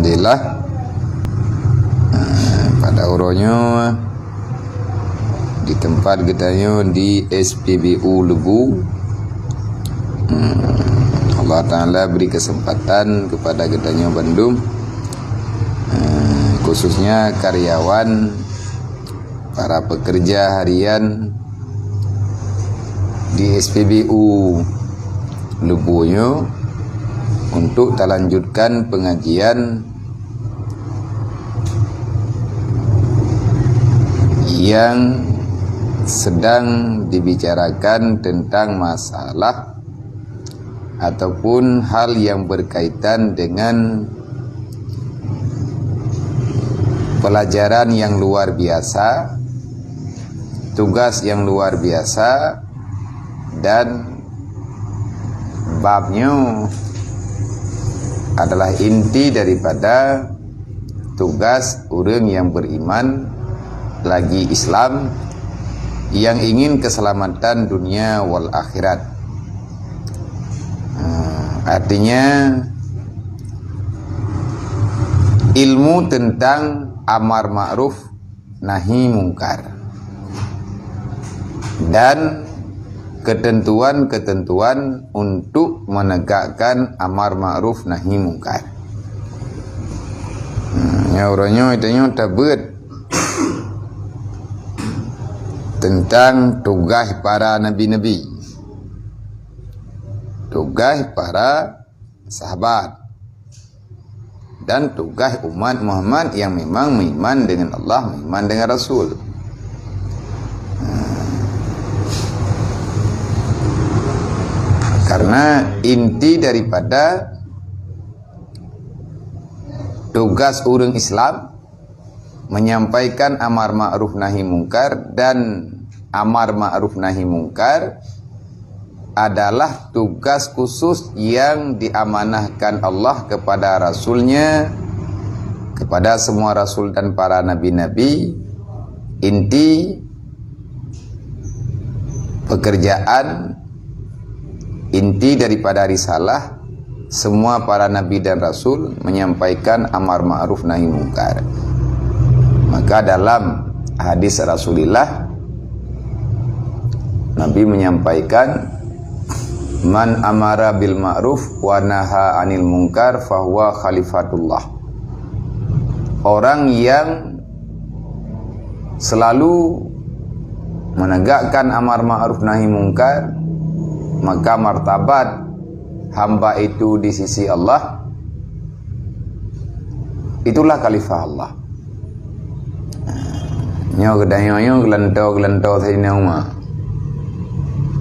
Alhamdulillah, pada uronya di tempat kita di SPBU Lebu, Allah Ta'ala beri kesempatan kepada kita Bandung, khususnya karyawan, para pekerja harian di SPBU Lebunya untuk lanjutkan pengajian yang sedang dibicarakan tentang masalah ataupun hal yang berkaitan dengan pelajaran yang luar biasa, tugas yang luar biasa, dan babnya adalah inti daripada tugas orang yang beriman lagi Islam yang ingin keselamatan dunia wal akhirat. Artinya ilmu tentang amar ma'ruf nahi mungkar dan ketentuan-ketentuan untuk menegakkan amar ma'ruf nahi mungkar. Orangnya itu tabut tentang tugas para nabi-nabi, tugas para sahabat, dan tugas umat Muhammad yang memang beriman dengan Allah, beriman dengan Rasul. Karena inti daripada tugas orang Islam menyampaikan amar ma'ruf nahi mungkar, dan amar ma'ruf nahi mungkar adalah tugas khusus yang diamanahkan Allah kepada Rasulnya, kepada semua Rasul dan para Nabi-Nabi. Inti pekerjaan, inti daripada risalah semua para Nabi dan Rasul menyampaikan amar ma'ruf nahi mungkar. Maka dalam hadis Rasulullah, Nabi menyampaikan, man amara bil ma'ruf wa naha anil munkar fahuwa khalifatullah. Orang yang selalu menegakkan amar ma'ruf nahi mungkar, maka martabat hamba itu di sisi Allah, itulah khalifah Allah. Nyo gedanyo gelantau Sayyidina Umar,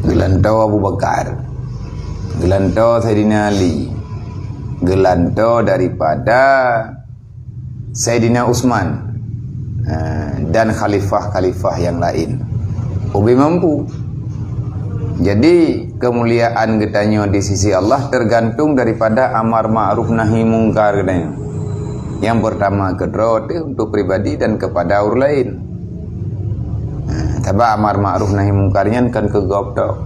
gelantau Abu Bakar, gelantau Sayyidina Ali, gelantau daripada Sayyidina Utsman, dan khalifah-khalifah yang lain. Ubi mampu. Jadi kemuliaan getanyo di sisi Allah tergantung daripada amar ma'ruf nahi mungkar getanyo. Yang pertama kedua untuk pribadi dan kepada orang lain. Tapi amar ma'ruf nahi mungkarnya kan kegop tok.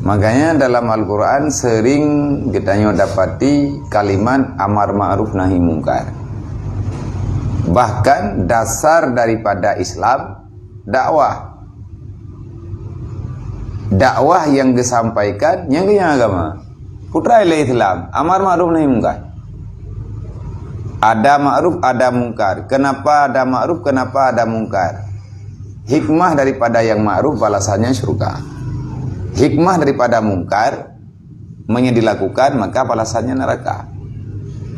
Makanya dalam Al-Quran sering getanyo dapati kalimat amar ma'ruf nahi mungkar. Bahkan dasar daripada Islam dakwah. Dakwah yang disampaikan yang agama putra Islam amar ma'ruf nahi mungkar. Ada ma'ruf, ada mungkar. Kenapa ada ma'ruf, kenapa ada mungkar? Hikmah daripada yang ma'ruf balasannya surga. Hikmah daripada mungkar dilakukan maka balasannya neraka.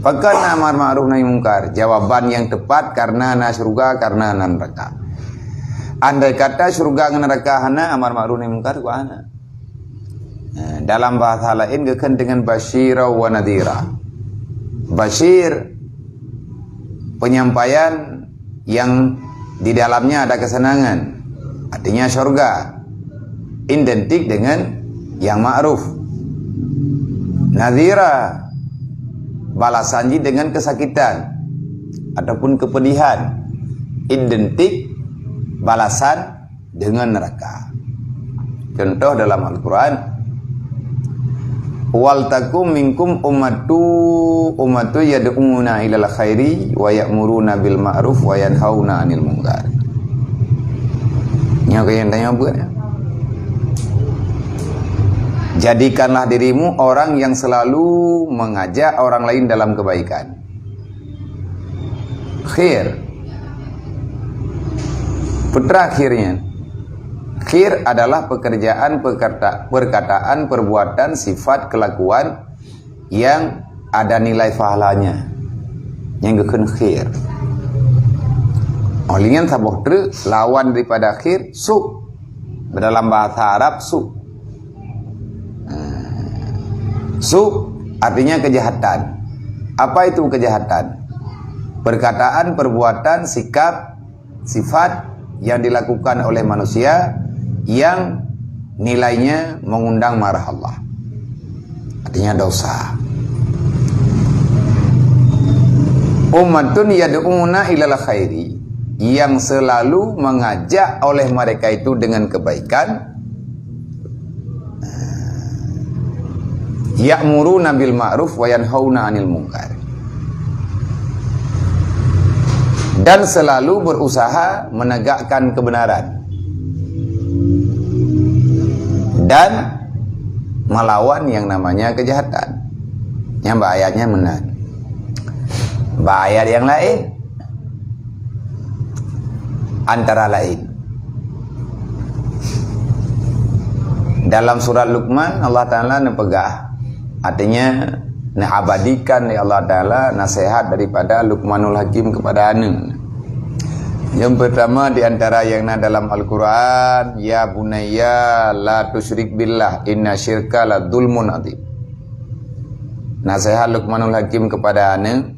Maka amar ma'ruf nahi mungkar, jawaban yang tepat karena na surga, karena na neraka. Andai kata surga dengan neraka hana amar ma'ruf nahi mungkar ku hana. Dalam bahasa lain gekan dengan basyira wa nadhira. Basyir penyampaian yang di dalamnya ada kesenangan, artinya surga, identik dengan yang ma'ruf. Nadhira balasannya dengan kesakitan ataupun kepedihan, identik balasan dengan neraka. Contoh dalam Al-Quran, wal takum minkum ummatu yad'una ilal khairi wa ya'muruna bil ma'ruf wa yanhauna 'anil munkar. Nya yang tanya apa ya? Jadikanlah dirimu orang yang selalu mengajak orang lain dalam kebaikan. Khair. Terakhirnya, khair adalah pekerjaan, perkataan, perbuatan, sifat, kelakuan yang ada nilai pahalanya. Yang gekun khair. Olehnya sabuh lawan daripada khair, su. Dalam bahasa Arab, su. Su artinya kejahatan. Apa itu kejahatan? Perkataan, perbuatan, sikap, sifat yang dilakukan oleh manusia yang nilainya mengundang marah Allah. Artinya dosa. Ummatun yad'una ilal khairi, yang selalu mengajak oleh mereka itu dengan kebaikan. Ya'muruna bil ma'ruf wa yanhauna 'anil munkar. Dan selalu berusaha menegakkan kebenaran dan melawan yang namanya kejahatan. Yang ayatnya benar. Ayat yang lain antara lain dalam surat Luqman, Allah Ta'ala nepegah, artinya abadikan ya Allah Ta'ala nasihat daripada Luqmanul Hakim kepada anak. Yang pertama diantara yang dalam Al-Quran, ya bunayya la tusyrik billah inna syirka la dzulmun adzim. Nasihat Luqmanul Hakim kepada anak,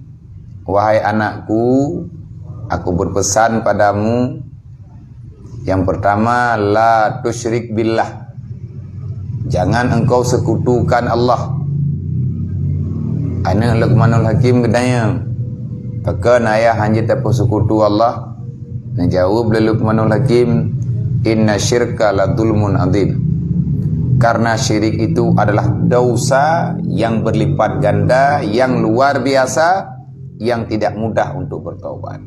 wahai anakku, aku berpesan padamu, yang pertama, la tusyrik billah, jangan engkau sekutukan Allah. Anak Luqmanul Hakim katanya, bahkan ayah hanya tak sekutu Allah. Menjawab Luqmanul Hakim, inna syirka la dzulmun adzim. Karena syirik itu adalah dosa yang berlipat ganda, yang luar biasa, yang tidak mudah untuk bertaubat.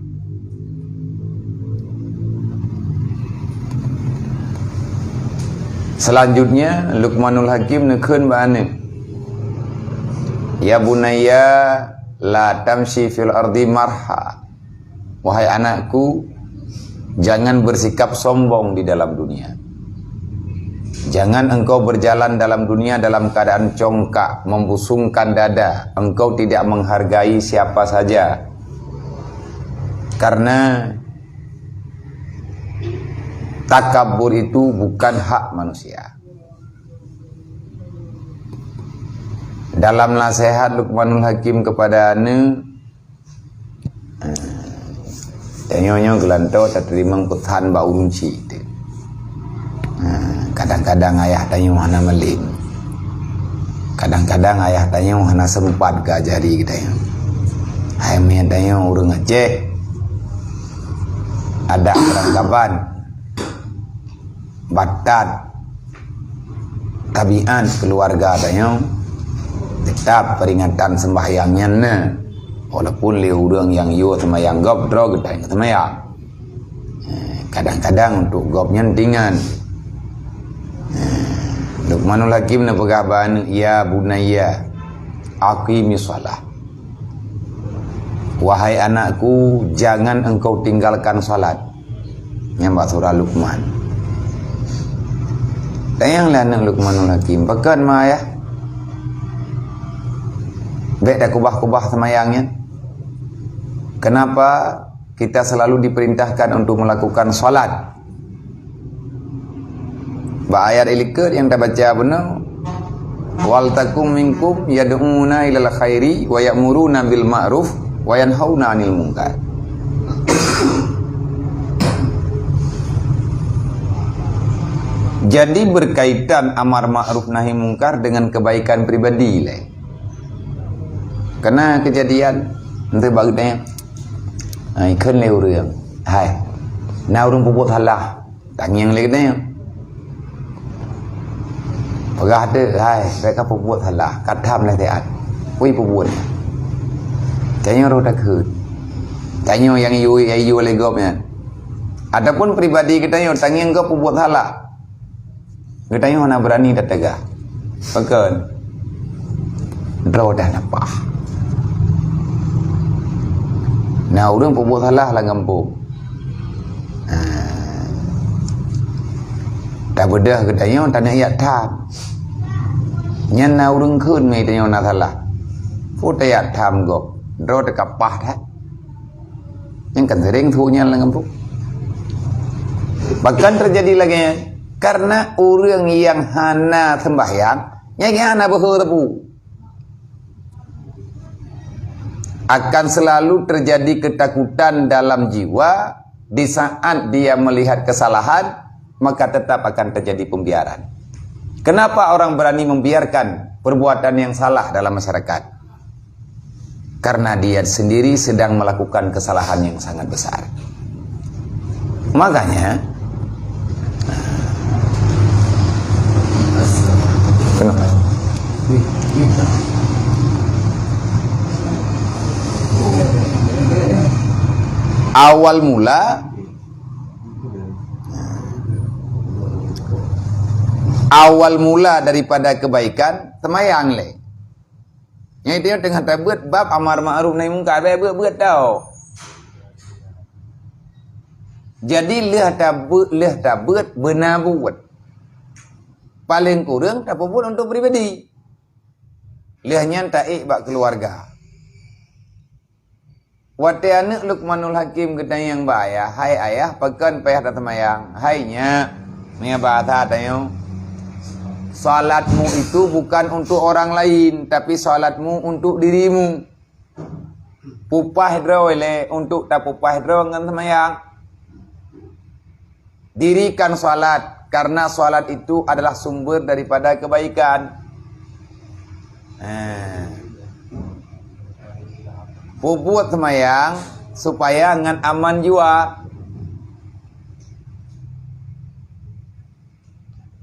Selanjutnya Luqmanul Hakim nekeun baane, ya bunayya la tamshi fil ardi marha. Wahai anakku, jangan bersikap sombong di dalam dunia. Jangan engkau berjalan dalam dunia dalam keadaan congkak, membusungkan dada. Engkau tidak menghargai siapa saja. Karena takabur itu bukan hak manusia. Dalam nasihat Luqmanul Hakim kepada ane, tanya-tanya gelantau tak terima kutan bau runci. Kadang-kadang ayah tanya mana melim, kadang-kadang ayah tanya mana sempat gajari kita ya. Ayah tanya urang Aceh, ada perangkapan, batat, tabian keluarga tanya, tetap peringatan sembahyangnya na, walaupun li urang yang yo sembahyang gop dro kita sembahyang. Kadang-kadang untuk gopnya tingan. Luqmanul Hakim na pegabaan, ya bunayya aqimi shalah. Wahai anakku, jangan engkau tinggalkan salat. Nyambak surah Luqman. Tayanglah anak Luqmanul Hakim, pekan mah ya. Bek dah kubah-kubah semayangnya. Kenapa kita selalu diperintahkan untuk melakukan salat? Ayat ilikut yang tak baca benar, wal takum minkum yad'una ilal khairi wa ya'muruna bil ma'ruf wa yanhauna 'anil munkar. Jadi berkaitan amar ma'ruf nahi mungkar dengan kebaikan pribadi lah. Karena kejadian nanti bagusnya ikan le urang hai na urang puput halah tanyang le katanya pegah ada hai mereka perbuat salah katam lah taat kui perbuat tanya roh dah ke tanya yang you legopnya ataupun pribadi kita yang tanya engkau perbuat salah kita yang mana berani dah tegak pekan roh dah nampak nah orang perbuat salah lah ngampuk dah bedah kita yang tanya ayat tam nyan na urung khun mai tanya na salah put ayat tam gop roh dah kapah dah yang kan sering thunya lah ngampuk bahkan terjadi lagi karena orang yang hana sembahyang yang hana berhurbu akan selalu terjadi ketakutan dalam jiwa di saat dia melihat kesalahan maka tetap akan terjadi pembiaran. Kenapa orang berani membiarkan perbuatan yang salah dalam masyarakat? Karena dia sendiri sedang melakukan kesalahan yang sangat besar. Makanya kenapa? Awal mula daripada kebaikan semayang le. Yang dia tengah buat bab amar ma'ruf nahi mungkar buat tau. Jadi leh tak buat benar buat. Paling kurang tak buat untuk pribadi. Lehnya tak bak keluarga. Wate anak Luqmanul Hakim kita yang bahaya, hai ayah pekan payah datang mayang, hai nya, ni bahasa tayo. Salatmu itu bukan untuk orang lain, tapi salatmu untuk dirimu. Pupah draw le untuk tak pupah draw dengan semayang. Dirikan salat karena salat itu adalah sumber daripada kebaikan. Buat semayang supaya ngan aman jua.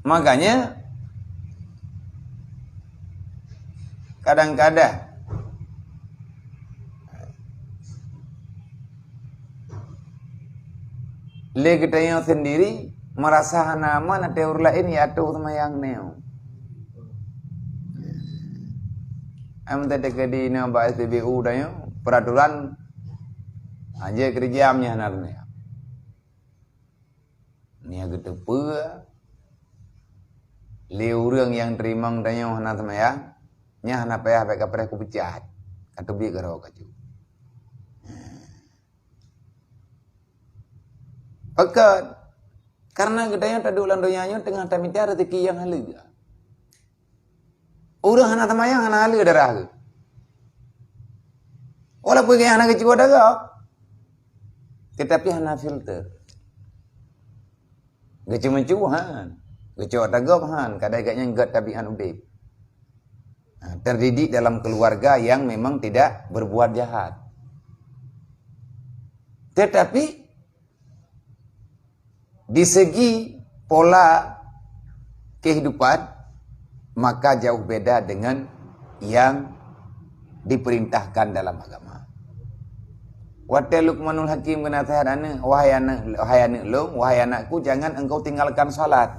Makanya kadang-kadang le kita yang sendiri merasa aman ada orang lain ya tu semayang neo. Am tadi kedi na ba SPBU dayo peraturan aja kerjamnya narnya. Ni agak tepa. Le orang yang terima dayo hana semayang nya hana payah baik kapre ku pecat. Katu bi garo kaju. Pekat karena gedanya tadi ulang doanya tengah tamita rezeki yang halia. Orang hana semayang hana halia darah ke. Walaupun kaya hana kecil daga. Tetapi hana filter. Kecil mencuhan. Kecil daga han. Kadang-kadang enggak tabian udip. Terdidik dalam keluarga yang memang tidak berbuat jahat. Tetapi di segi pola kehidupan maka jauh beda dengan yang diperintahkan dalam agama. Wate Luqmanul Hakim kena nasihat anak, wahai anakku, jangan engkau tinggalkan salat.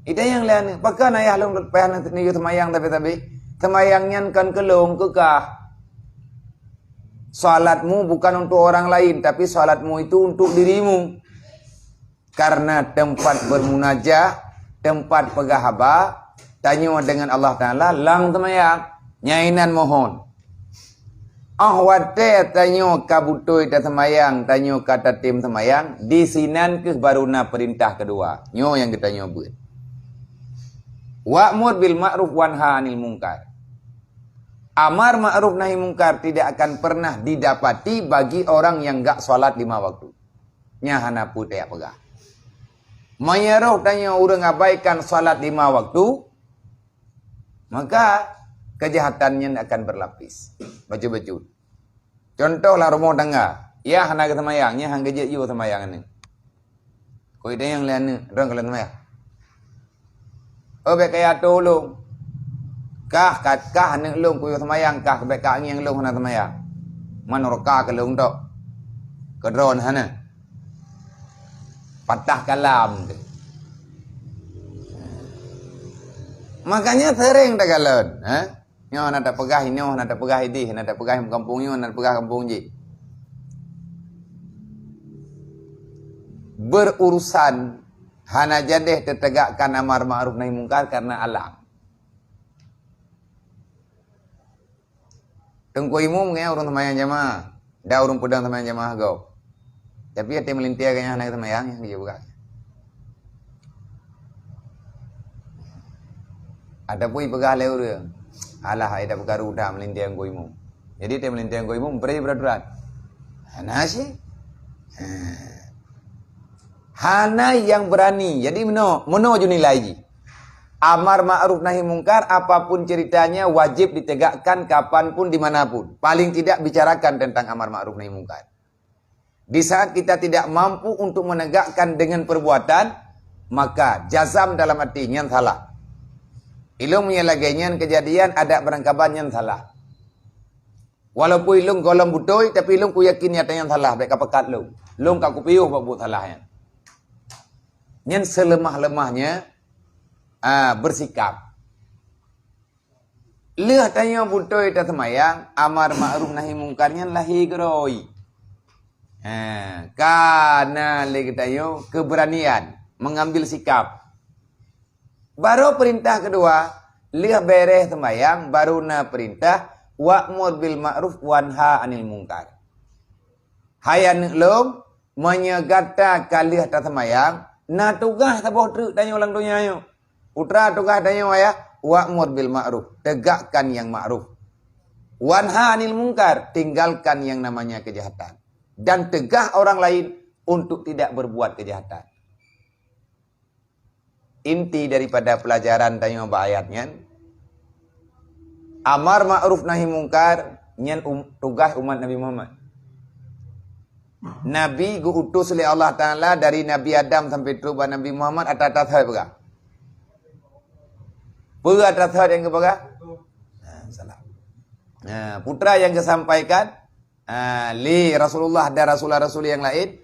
Itu yang lain. Pakan ayah long payah ni semayang tapi semayangnya kan kelong kekah. Salatmu bukan untuk orang lain, tapi salatmu itu untuk dirimu. Karena tempat bermunajah, tempat pegahaba, tanya dengan Allah Ta'ala, lang semayang, nyainan mohon. Wate tanya kabutoi ta semayang, tanya kata tim semayang, di sinan ke baruna perintah kedua. Nyo yang kita nyobut. Wa'mur bil ma'ruf wanha 'anil munkar. Amar ma'ruf nahi mungkar tidak akan pernah didapati bagi orang yang enggak salat 5 waktu. Nya hana putih pegah. Mayaroh tanya orang abaikan salat 5 waktu, maka kejahatannya akan berlapis. Baju-baju. Contohlah rumah tangga. Ya hana ke semayangnya hang gejek you semayang ni. Koi dia yang lain ni, orang kalian semayang. Oh be kaya tolong. Kah nek long kuyo semayang kah be ka ngiang long hana semayang. Manurka ke long tok. Kedron hana. Patah kalam tu. Makanya sering tak galon, nyo nak pegah ini, nak pegah ini, nak pegah kampung nyo, nak pegah kampung ji. Berurusan hana jadeh tertegakkan amar ma'ruf nahi mungkar karena alam. Tengku imum ngaya urung semayang jamaah, dah urung pedang semayang jamaah kau. Tapi ada melintir kaya anak semayang yang dia buka. Ada pun pegah lewur dia. Alah, ada perkara udah melintir yang imum. Jadi dia melintir yang imum beri berat-berat. Hana sih. Hana yang berani. Jadi meno je nilai ji. Amar ma'ruf nahi mungkar apapun ceritanya wajib ditegakkan kapanpun dimanapun. Paling tidak bicarakan tentang amar ma'ruf nahi mungkar. Di saat kita tidak mampu untuk menegakkan dengan perbuatan, maka jazam dalam artinya salah. Ilung menyelagainya kejadian ada berangkapan yang salah. Walaupun ilung golong butoy, tapi ilung ku yakin nyatanya salah. Baik pekat lung. Lung kaku piuh buat salahnya. Yang selemah-lemahnya bersikap. Lihat tanya butoy tak semayang, amar ma'ruf nahi mungkarnya lahi geroi. Karena lagi tayo keberanian mengambil sikap. Baru perintah kedua, lihat beres sembahyang, baru na perintah wa'mur bil ma'ruf wanha anil mungkar. Hayan lom menyegata kali atas sembahyang, na tugas taboh truk tanya ulang dunia yo. Putra tugas tanya ayah, wa'mur bil ma'ruf, tegakkan yang ma'ruf. Wanha anil mungkar, tinggalkan yang namanya kejahatan. Dan tegah orang lain untuk tidak berbuat kejahatan. Inti daripada pelajaran tanya ayatnya, amar ma'ruf nahi mungkar nyen tugas umat Nabi Muhammad. Nabi diutus oleh Allah Taala dari Nabi Adam sampai turun Nabi Muhammad atas hal berapa? Berapa atas hal yang berapa? Salah. Putra yang disampaikan li Rasulullah dan Rasul yang lain,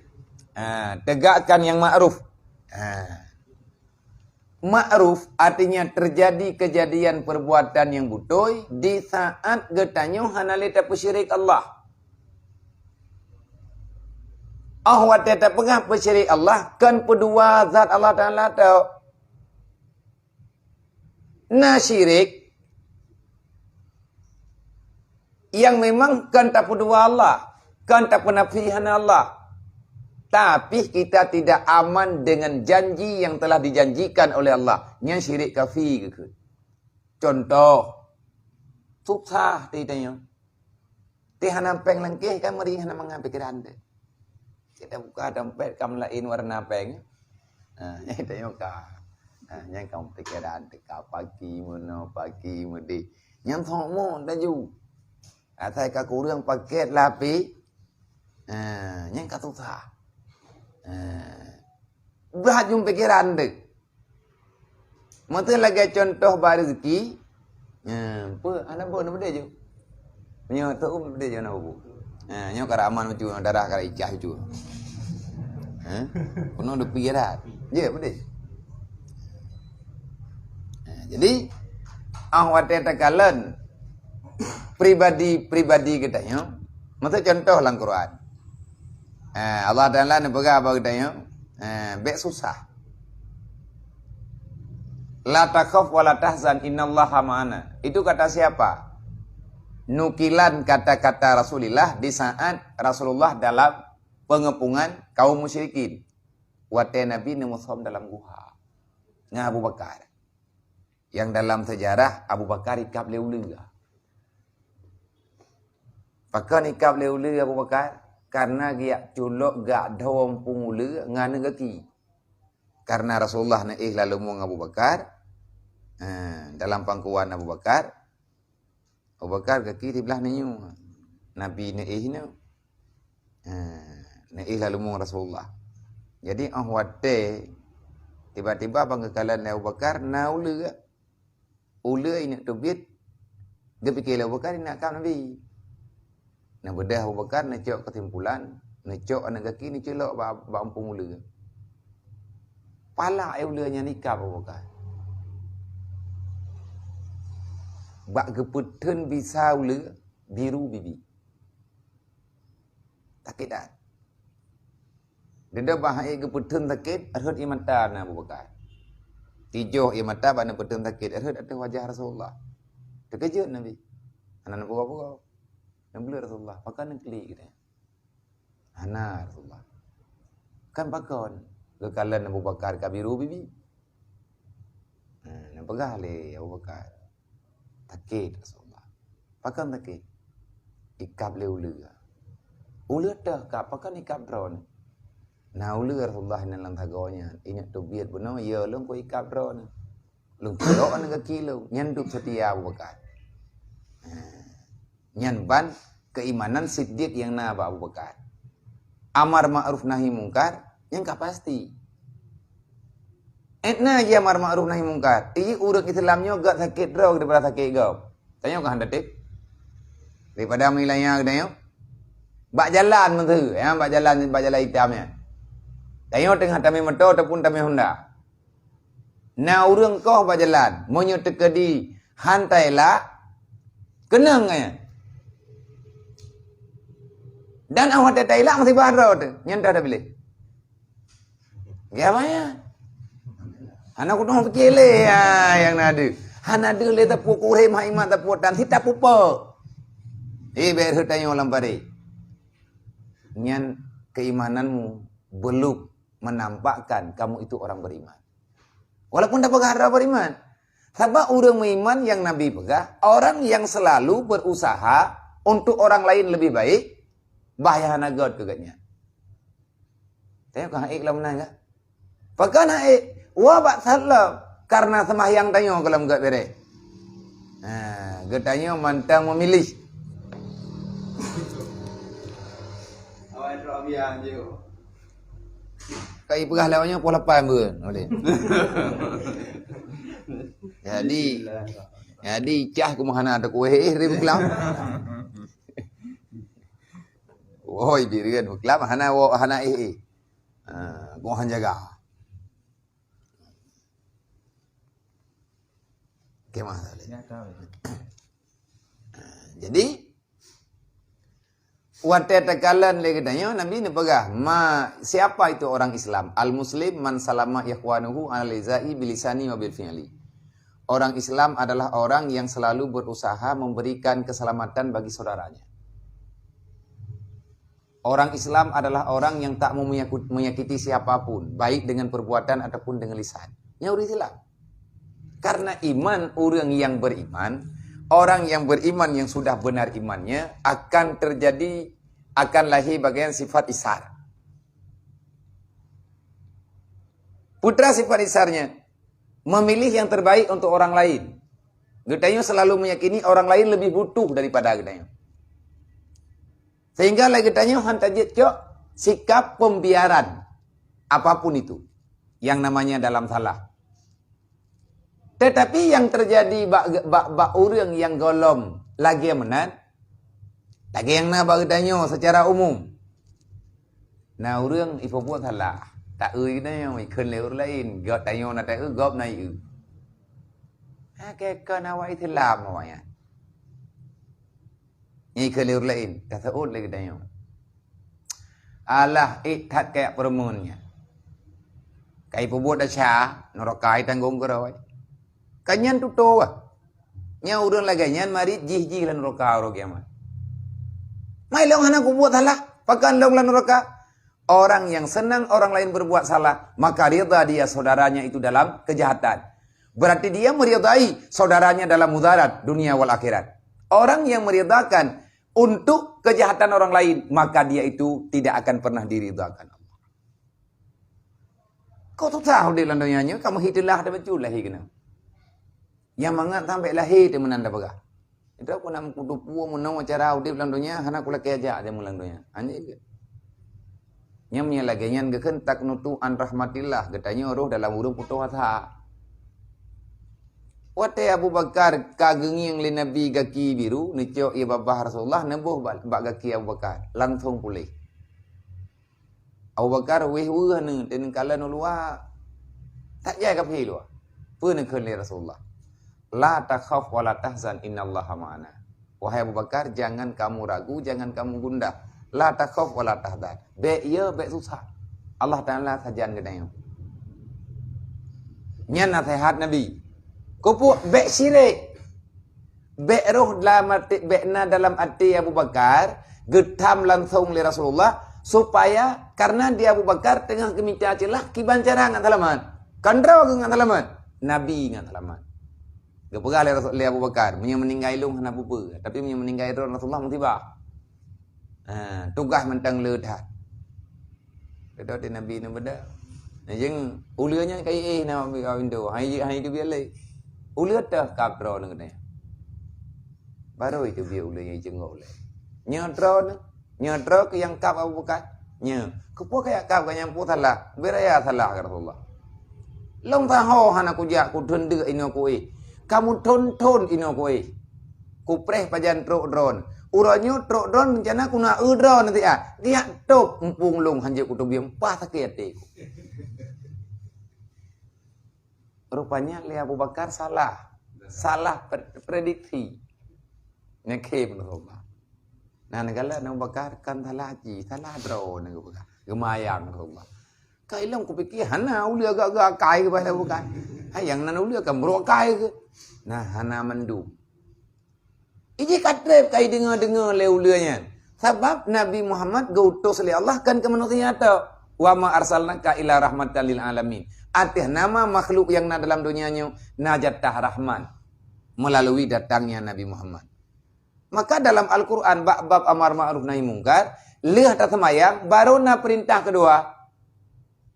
tegakkan yang ma'ruf. Ma'ruf artinya terjadi kejadian perbuatan yang butoy di saat getanyo hanalita pesyirik Allah. Ahwat tak pengah pesyirik Allah kan pedua zat Allah Taala tau. Na syirik yang memang kan tak pedua Allah, kan tak penafihan Allah. Tapi kita tidak aman dengan janji yang telah dijanjikan oleh Allah. Yang syirik kafir ke. Contoh. Susah tanya. Tihana peng langkih kan mari hana mengambil pikiran dia. Kita buka dompet kam lain warna peng. Yang tanya ka. Yang kamu pikiran teka pagi mudi. Yang thokmo taju. Atai ka kurang paket lapi. Yang ka susah. Berat jum pikiran dek. Mata lagi contoh rezeki. Apa anak buat nama dia je. Punya tu dia je nak buat. Nyo karaman macam darah kara ijah tu. Kuno de pikiran. Je apa dia? Jadi awak takalan pribadi kita yo. Mata contoh lang Quran. Allah Ta'ala ni pegang apa katanya? Bek susah. La takhaf wa la tahzan innallaha ma'ana. Itu kata siapa? Nukilan kata-kata Rasulullah di saat Rasulullah dalam pengepungan kaum musyrikin. Wate Nabi Muhammad dalam guha. Dengan Abu Bakar. Yang dalam sejarah Abu Bakar ikap leuluga. Pakar ikap leuluga Abu Bakar. Karena dia culok gak dawang pungula ngana gaki. Karena Rasulullah naik lalu mung Abu Bakar. Dalam pangkuan Abu Bakar. Abu Bakar kaki di belah ni. Nabi naik ni. Naik lalu mung Rasulullah. Jadi ahwate Tiba-tiba pangkekalan Abu Bakar na ula. Ula ini tu bit. Dia fikir Abu Bakar nak kam Nabi. Nak bedah Abu Bakar nak cok kesimpulan, nak cok anak kaki ni celok ba ampung ula. Pala ulanya nikah Abu Bakar. Bak keputun bisa ula biru bibi. Takit dah. Dia bahaya keputun takit, arhut imata na Abu Bakar. Tijoh imata bana putun takit, arhut ada wajah Rasulullah. Terkejut Nabi. Anak buka-buka. Yang beli Rasulullah. Pakai nak klik kita. Anak Rasulullah. Kan pakon. Kekalan Abu Bakar kabiru bibi. Nak pegah le Abu Bakar. Takit Rasulullah. Pakan takit. Ikap le ula. Ula dah kap. Pakan ikap drone. Nah ula Rasulullah dalam tagonya. Ingat tu biar benar. Ya lu kau ikap drone. Lu pelok anak kaki lu. Nyanduk setia Abu Bakar. Nyanban keimanan siddiq yang naba Abu Bakar. Amar ma'ruf nahi mungkar yang ka pasti. Etna je amar ma'ruf nahi mungkar. Iyi urang Islamnya gak sakit draw daripada sakit gau. Tanya kah handat daripada milanya gede bak jalan mentu ya bak jalan hitamnya. Tanya tengah tami motor ataupun tami Honda. Na urang kau bak jalan monyo tekedi hantailah kenang ya. Dan awak tak ilak masih baru tu. Nyanta dah pilih. Gimana? Anak aku dah fikir le yang nada. Hana ada le tak pukul remah iman tak putan tidak pupa. Biar tanya orang pare. Nyan keimananmu belum menampakkan kamu itu orang beriman. Walaupun tak pegang beriman. Sebab orang beriman yang Nabi pegang, orang yang selalu berusaha untuk orang lain lebih baik. Bahaya nagot kegaknya. Tengok kan haik lah menang tak? Pakan haik. Wah bak salam. Karena semahyang tanya kalau enggak bere. Getanya mantang memilih. Awak drop biang je. Kai pegah lawanya pola pan pun. Boleh. Jadi cah ku mahana ada kuih rim kelam. Oi birian kelam hana wo hana ku han jaga. Gimana jadi wate tekalan lagi tanya Nabi ni pegah siapa itu orang Islam al muslim man salama ikhwanuhu al lizai bilisani wa bil fi'li. Orang Islam adalah orang yang selalu berusaha memberikan keselamatan bagi saudaranya. Orang Islam adalah orang yang tak mau menyakiti siapapun, baik dengan perbuatan ataupun dengan lisan. Ya orang Islam. Karena iman orang yang beriman, orang yang beriman yang sudah benar imannya akan lahir bagian sifat isar. Putra sifat isarnya memilih yang terbaik untuk orang lain. Gedanya selalu meyakini orang lain lebih butuh daripada gedanya. Sehingga lagi tanya hantajit cok sikap pembiaran apapun itu yang namanya dalam salah. Tetapi yang terjadi bak orang yang golom lagi yang menat, lagi yang nak bertanya secara umum. Nah orang ibu buat salah, tak kita yang ikut lewat lain, gak tanya nak tak gop naik. Kekal awak itu lam awaknya. Ikut lewat lain, kata lagi tanya. Allah ikat kayak permunnya. Kayak ibu buat dah syah, norokai tanggung kerawai. Kanyan tu toa. Nya urang laganyan mari jih-jih lan neraka ro kiamat. Mai long hana ku buat salah, pakan long lan neraka. Orang yang senang orang lain berbuat salah, maka ridha dia saudaranya itu dalam kejahatan. Berarti dia meridai saudaranya dalam mudarat dunia wal akhirat. Orang yang meridhakan untuk kejahatan orang lain, maka dia itu tidak akan pernah diridhakan Allah. Kau tu tahu di landonyannya, kamu hiduplah ada betul lah kena. Yang mangat sampai lahir dia menanda pegah. Itu aku nak kudu puo menang cara udip lang dunia, hana kula keja dia mulang dunia. Hanya itu. Nya menyalagenyan geukeun taknutu an rahmatillah, getanya roh dalam urang putus asa. Wate Abu Bakar kagenging li Nabi gaki biru, nico ieu babah Rasulullah nembuh bak gaki Abu Bakar, langsung pulih. Abu Bakar weh weuh ne den kala nu luar. Tak jai ka pi luar. Peun keun li Rasulullah. La takhaf wa la tahzan innallaha ma'ana. Wahai Abu Bakar, jangan kamu ragu, jangan kamu gundah. La takhaf wa la tahzan. Be ieu be susah. Allah Taala sajan gedayo. Nya nasihat Nabi. Kupu be syirik. Be roh dalam hati Abu Bakar, getam langsung li Rasulullah supaya karena dia Abu Bakar tengah kemica celah kibancara ngan talaman. Kandraw ngan talaman. Nabi ngan talaman. Gepegah li Abu Bakar, meninggai lung hana pupa, tapi meninggai Rasulullah mentiba. Tugas mentang leudhat. Kedo di Nabi nu beda. Jeung ulianya kai na Indo, hai itu biale. Uliat dah kapro nang kene. Baru itu dia ulianya jengol le. Nyotro ke yang kap Abu Bakar. Nya, kepo kayak kap yang putalah, beraya salah Rasulullah. Long taho hana kujak ku dende ino koe. Kamu tonton ino koe. Ku preh pajan truk drone. Uranyo truk drone rencana ku nak drone nanti ah. Dia tok empung long hanje ku tobiam pah sakit te. Rupanya li Abu Bakar salah. Salah prediksi. Nekep Rasulullah. Nah negala Abu Bakar kan salah ji, salah drone Abu Bakar. Gemayang Rasulullah. Kailang ku pikir hana ulia agak kai ke pada bukan. Yang nan ulia kan brokai ke. Nah hana mendung. Iji katrep kai dengar le ulianya. Sebab Nabi Muhammad gautus oleh Allah kan ke manusia tau. Wa ma arsalnaka ila rahmatan lil alamin. Artinya nama makhluk yang ada dalam dunianya najatah rahman melalui datangnya Nabi Muhammad. Maka dalam Al-Qur'an bab amar ma'ruf nahi mungkar, lihat semayang baru na perintah kedua.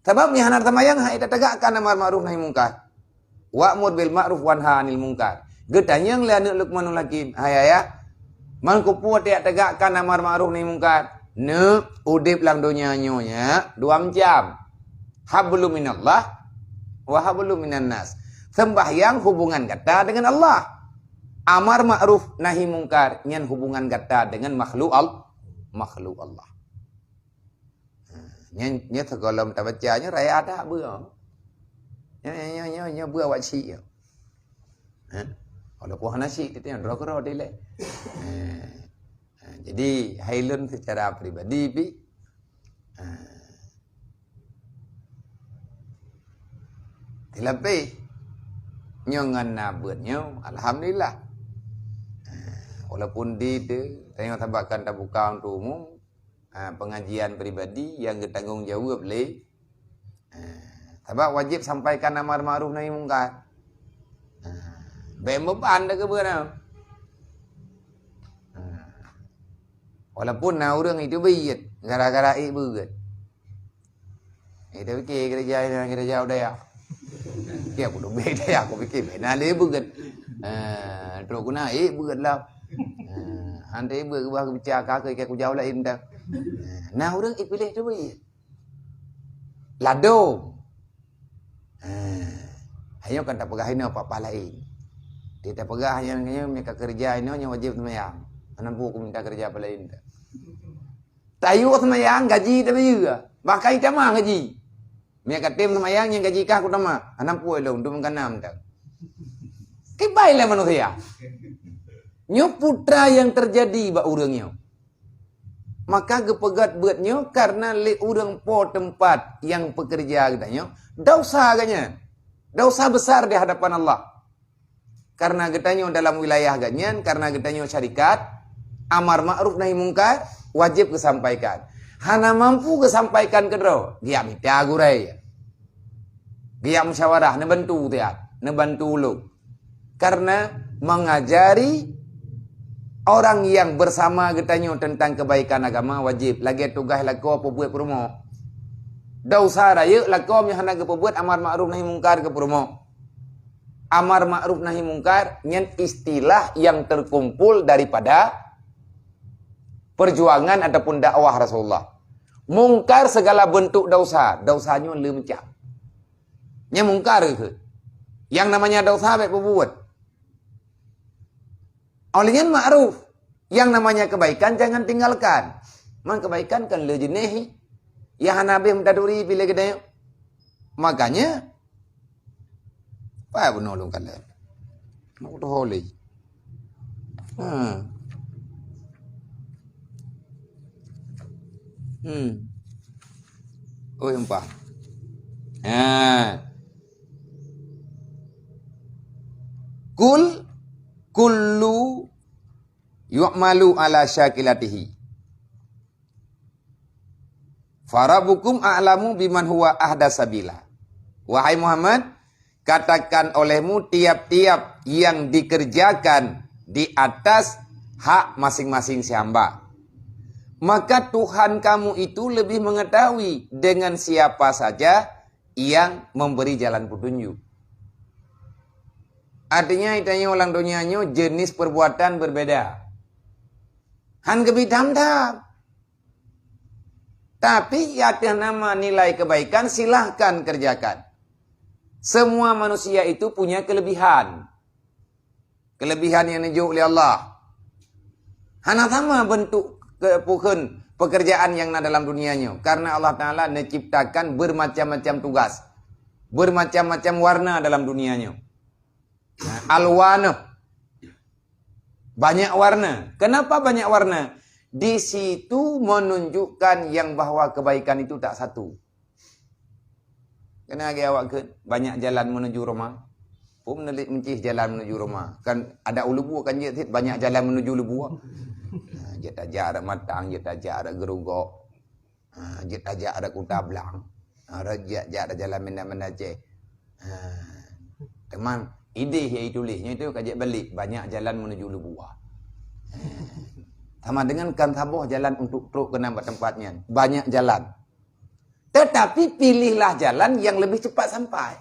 Sebab mihanar semayang hai tegakkan amar ma'ruf nahi mungkar. Wa'mur bil ma'ruf wanha 'anil munkar. Getanyang lianu Luqmanul Hakim. Hayaya man kupu tiak tegakkan amar ma'ruf nahi mungkar. Ne udip lang dunia nyonya 2 jam. Hablum minallah wa hablum minan nas. Sembahyang hubungan kita dengan Allah. Amar ma'ruf nahi mungkar nyan hubungan kita dengan makhluk Allah. Nya sekolah tak bacanya raya ada bữa. Nya bữa wak si. Kalau puan nasi kita yang rokro dile. Jadi hailun secara pribadi bi Tilapi nyongan nabutnya alhamdulillah. Walaupun di tengok tabakan tabuka untuk umum pengajian pribadi yang bertanggung jawab le. Sebab wajib sampaikan amar ma'ruf nahi mungkar. Beban dah ke beuna. Walaupun orang itu biat gara-gara beut. Itu fikir kerja udah ya. Kia aku dah beda ya, aku fikir beda le beut. Terus aku naik beut lah. Andai beut bah bicara kakak aku jauh lain dah. Nah orang pilih tu biat. Ladom. Ayo kan tak pegah ini apa-apa lain. Dia tak pegah yang mereka kerja ini yang wajib semayang. Anampu aku minta kerja apa lain. Tayu semayang gaji tapi juga. Bahkan kita mah gaji. Mereka tim semayang yang gaji kah aku nama. Anampu elong tu mengkanam tak. Kebailah manusia. Nyo putra yang terjadi ba urangnya. Maka gepegat buatnya karena le urang po tempat yang pekerja katanya. Dosa agaknya. Dosa besar di hadapan Allah. Karena getanya dalam wilayah ganyan, karena getanya syarikat, amar ma'ruf nahi mungkar wajib kesampaikan. Hana mampu kesampaikan kedro, dia minta gurai. Dia musyawarah nebantu tiat, nebantu lu. Karena mengajari orang yang bersama getanya tentang kebaikan agama wajib. Lagi tugas lako apa buat promo. Dosa raya lako yang hana ke buat amar ma'ruf nahi mungkar ke promo. Amar ma'ruf nahi mungkar nyen istilah yang terkumpul daripada perjuangan ataupun dakwah Rasulullah. Mungkar segala bentuk dosa. Dosanya lemecap. Nya mungkar ke? Yang namanya dosa baik berbuat. Olehnya ma'ruf. Yang namanya kebaikan jangan tinggalkan. Man kebaikan kan le jenehi. Ya Nabi mendaduri bila gede. Makanya apa menolong kalian? Mau holy. Oh empah. Kullu yu'malu ala syakilatihi. Farabukum a'lamu biman huwa ahda sabila. Wahai Muhammad, katakan olehmu tiap-tiap yang dikerjakan di atas hak masing-masing si hamba. Maka Tuhan kamu itu lebih mengetahui dengan siapa saja yang memberi jalan petunjuk. Artinya itanya orang dunianya jenis perbuatan berbeda. Han kebi tam-tam. Tapi atas nama nilai kebaikan silahkan kerjakan. Semua manusia itu punya kelebihan. Kelebihan yang ditunjuk oleh Allah. Hana sama bentuk pekerjaan yang ada dalam dunianya. Karena Allah Ta'ala menciptakan bermacam-macam tugas. Bermacam-macam warna dalam dunianya. Alwana. Banyak warna. Kenapa banyak warna? Di situ menunjukkan yang bahwa kebaikan itu tak satu. Kena lagi awak ke banyak jalan menuju rumah. Pun menelit mencih jalan menuju rumah. Kan ada ulubu kan je banyak jalan menuju ulubu. Je tajak ada matang, je tajak ada gerugok. Je tajak ada kutablang. Rajak ada jalan mana-mana je. Teman, ide yang tulisnya itu kajak balik banyak jalan menuju ulubu. Sama dengan kan tabuh jalan untuk truk ke nampak tempatnya. Banyak jalan. Tetapi pilihlah jalan yang lebih cepat sampai.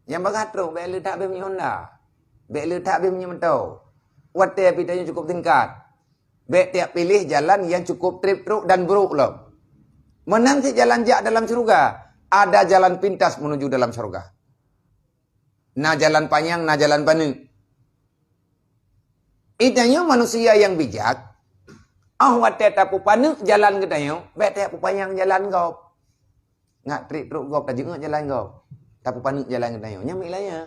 Yang bergatruk, baik letak punya Honda. Baik letak punya motor. Water pitanya cukup tingkat. Baik tiap pilih jalan yang cukup trip truk dan buruk loh. Menanti jalan jak dalam surga. Ada jalan pintas menuju dalam surga. Nah jalan panjang, nah jalan panjang. Itanya manusia yang bijak. Water tapu panuk jalan katanya. Baik tiap panjang jalan kau. Nggak trip truk kau, tak juga jalan kau. Tapu panuk jalan katanya. Nyamilanya.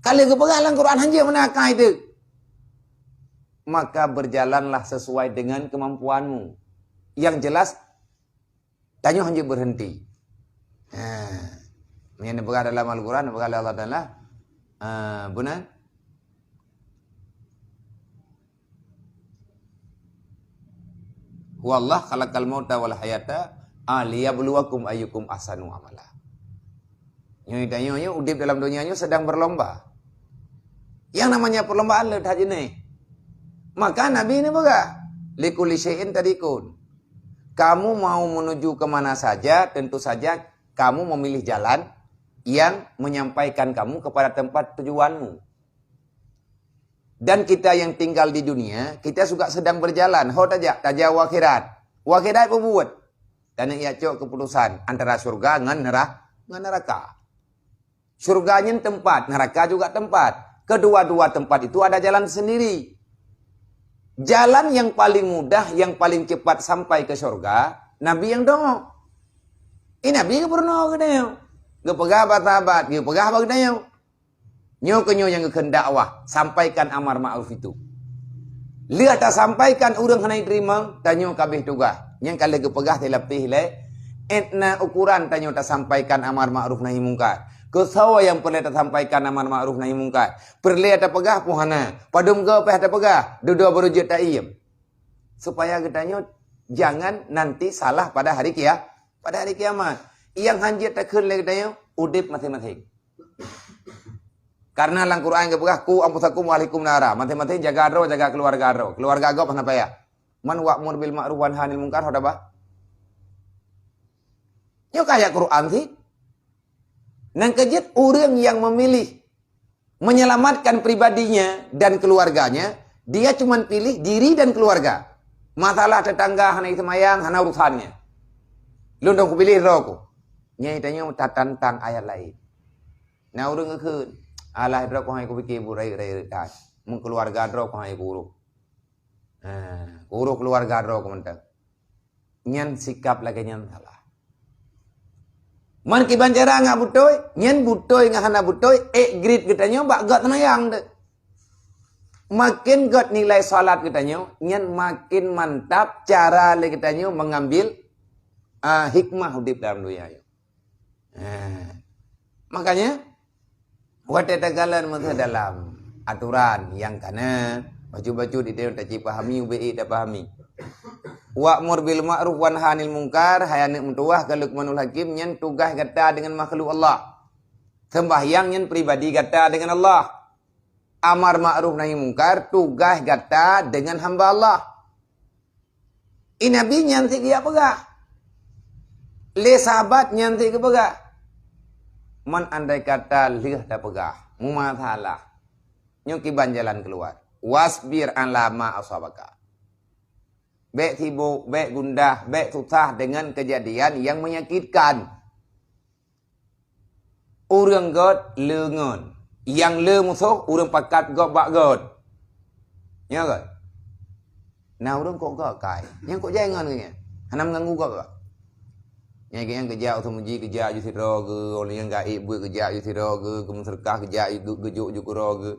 Kalau kepegalan Quran hanya menakah itu. Maka berjalanlah sesuai dengan kemampuanmu. Yang jelas, tanya hanya berhenti. Yang berkata dalam Al-Quran, berkata Allah Ta'ala, benar? Wallah khalaqal mauta wal hayata liyabluwakum ayyukum ahsanu amala. Nyoy udip dalam dunianya sedang berlomba. Yang namanya perlombaan le haji ni. Maka Nabi ini boga likulli syai'in tadikun. Kamu mau menuju kemana saja, tentu saja kamu memilih jalan yang menyampaikan kamu kepada tempat tujuanmu. Dan kita yang tinggal di dunia, kita juga sedang berjalan. Ho tajak wakhirat. Wakhirat berbuat. Dan ia cok keputusan antara surga dengan neraka. Surganya tempat, neraka juga tempat. Kedua-dua tempat itu ada jalan sendiri. Jalan yang paling mudah, yang paling cepat sampai ke surga, Nabi yang dong. Ini Nabi ke pernah ke dia. Ke pegah batabat, ke pegah bagi dia. Nyo kenyo yang kekendak dakwah, sampaikan amar ma'ruf itu. Lihat tak sampaikan urang kena terima, tanyo kabeh tugas. Yang kali kepegah telapih le, etna ukuran tanyo tak sampaikan amar ma'ruf nahi mungkar. Kesawa yang perlu tak sampaikan amar ma'ruf nahi mungkar. Perlu tak pegah puhana, padum ke peh tak pegah, dua berujud tak iem. Supaya ketanyo jangan nanti salah pada hari kiamat. Yang hanjit tak kele ketanyo udip masing-masing. Karena dalam Quran kepegah ku ampusakum wa alaikum nara. Mati-mati jaga ro, jaga keluarga ro. Keluarga go apa ya? Man wa'mur bil ma'ruf wa nahi munkar hoda ba? Yo kayak Quran sih. Nang kejit orang yang memilih menyelamatkan pribadinya dan keluarganya, dia cuma pilih diri dan keluarga. Masalah tetangga hana semayang hana urusannya. Lu dong ku pilih roko. Nyai tanya tantang ayat lain. Nah urang keun. Alah roko hai ku pikir burai rai. Mun keluarga roko hai guru. Guru keluarga roko mentang. Nyan sikap lagi nyan salah. Man ki banjara ngak butoy, nyen butoy ngak hana butoy, grid katanya bak got semayang deh. Makin got nilai salat katanya, nyen makin mantap cara le katanya mengambil hikmah hidup dalam dunia. Makanya wate tagalan masa dalam aturan yang kana baju-baju di dia tak pahami UBI tak pahami. Wa'mur bil ma'ruf wa nahy 'anil munkar hayane mentuah ka Luqmanul Hakim nyen tugas kata dengan makhluk Allah. Sembahyang nyen pribadi kata dengan Allah. Amar ma'ruf nahi munkar tugas kata dengan hamba Allah. Nabi nyen sik dia pegah. Le sahabat nyen sik ke pegah. Man andai kata lih dah pegah. Mumasalah. Nyukiban jalan keluar. Wasbir ala ma asabaka. Bek sibuk, bek gundah, bek susah dengan kejadian yang menyakitkan. Urang god lengon. Yang le musuh, urang pakat god bak god. Ya god? Nah urang kok god kai. Yang kok jangan ke? Hana mengganggu god ke? Yang kerja usamuji kerja ju siro ke, orang yang gaib buat kerja ju siro ke, kemun serkah kerja ju gejuk ju kuro ke.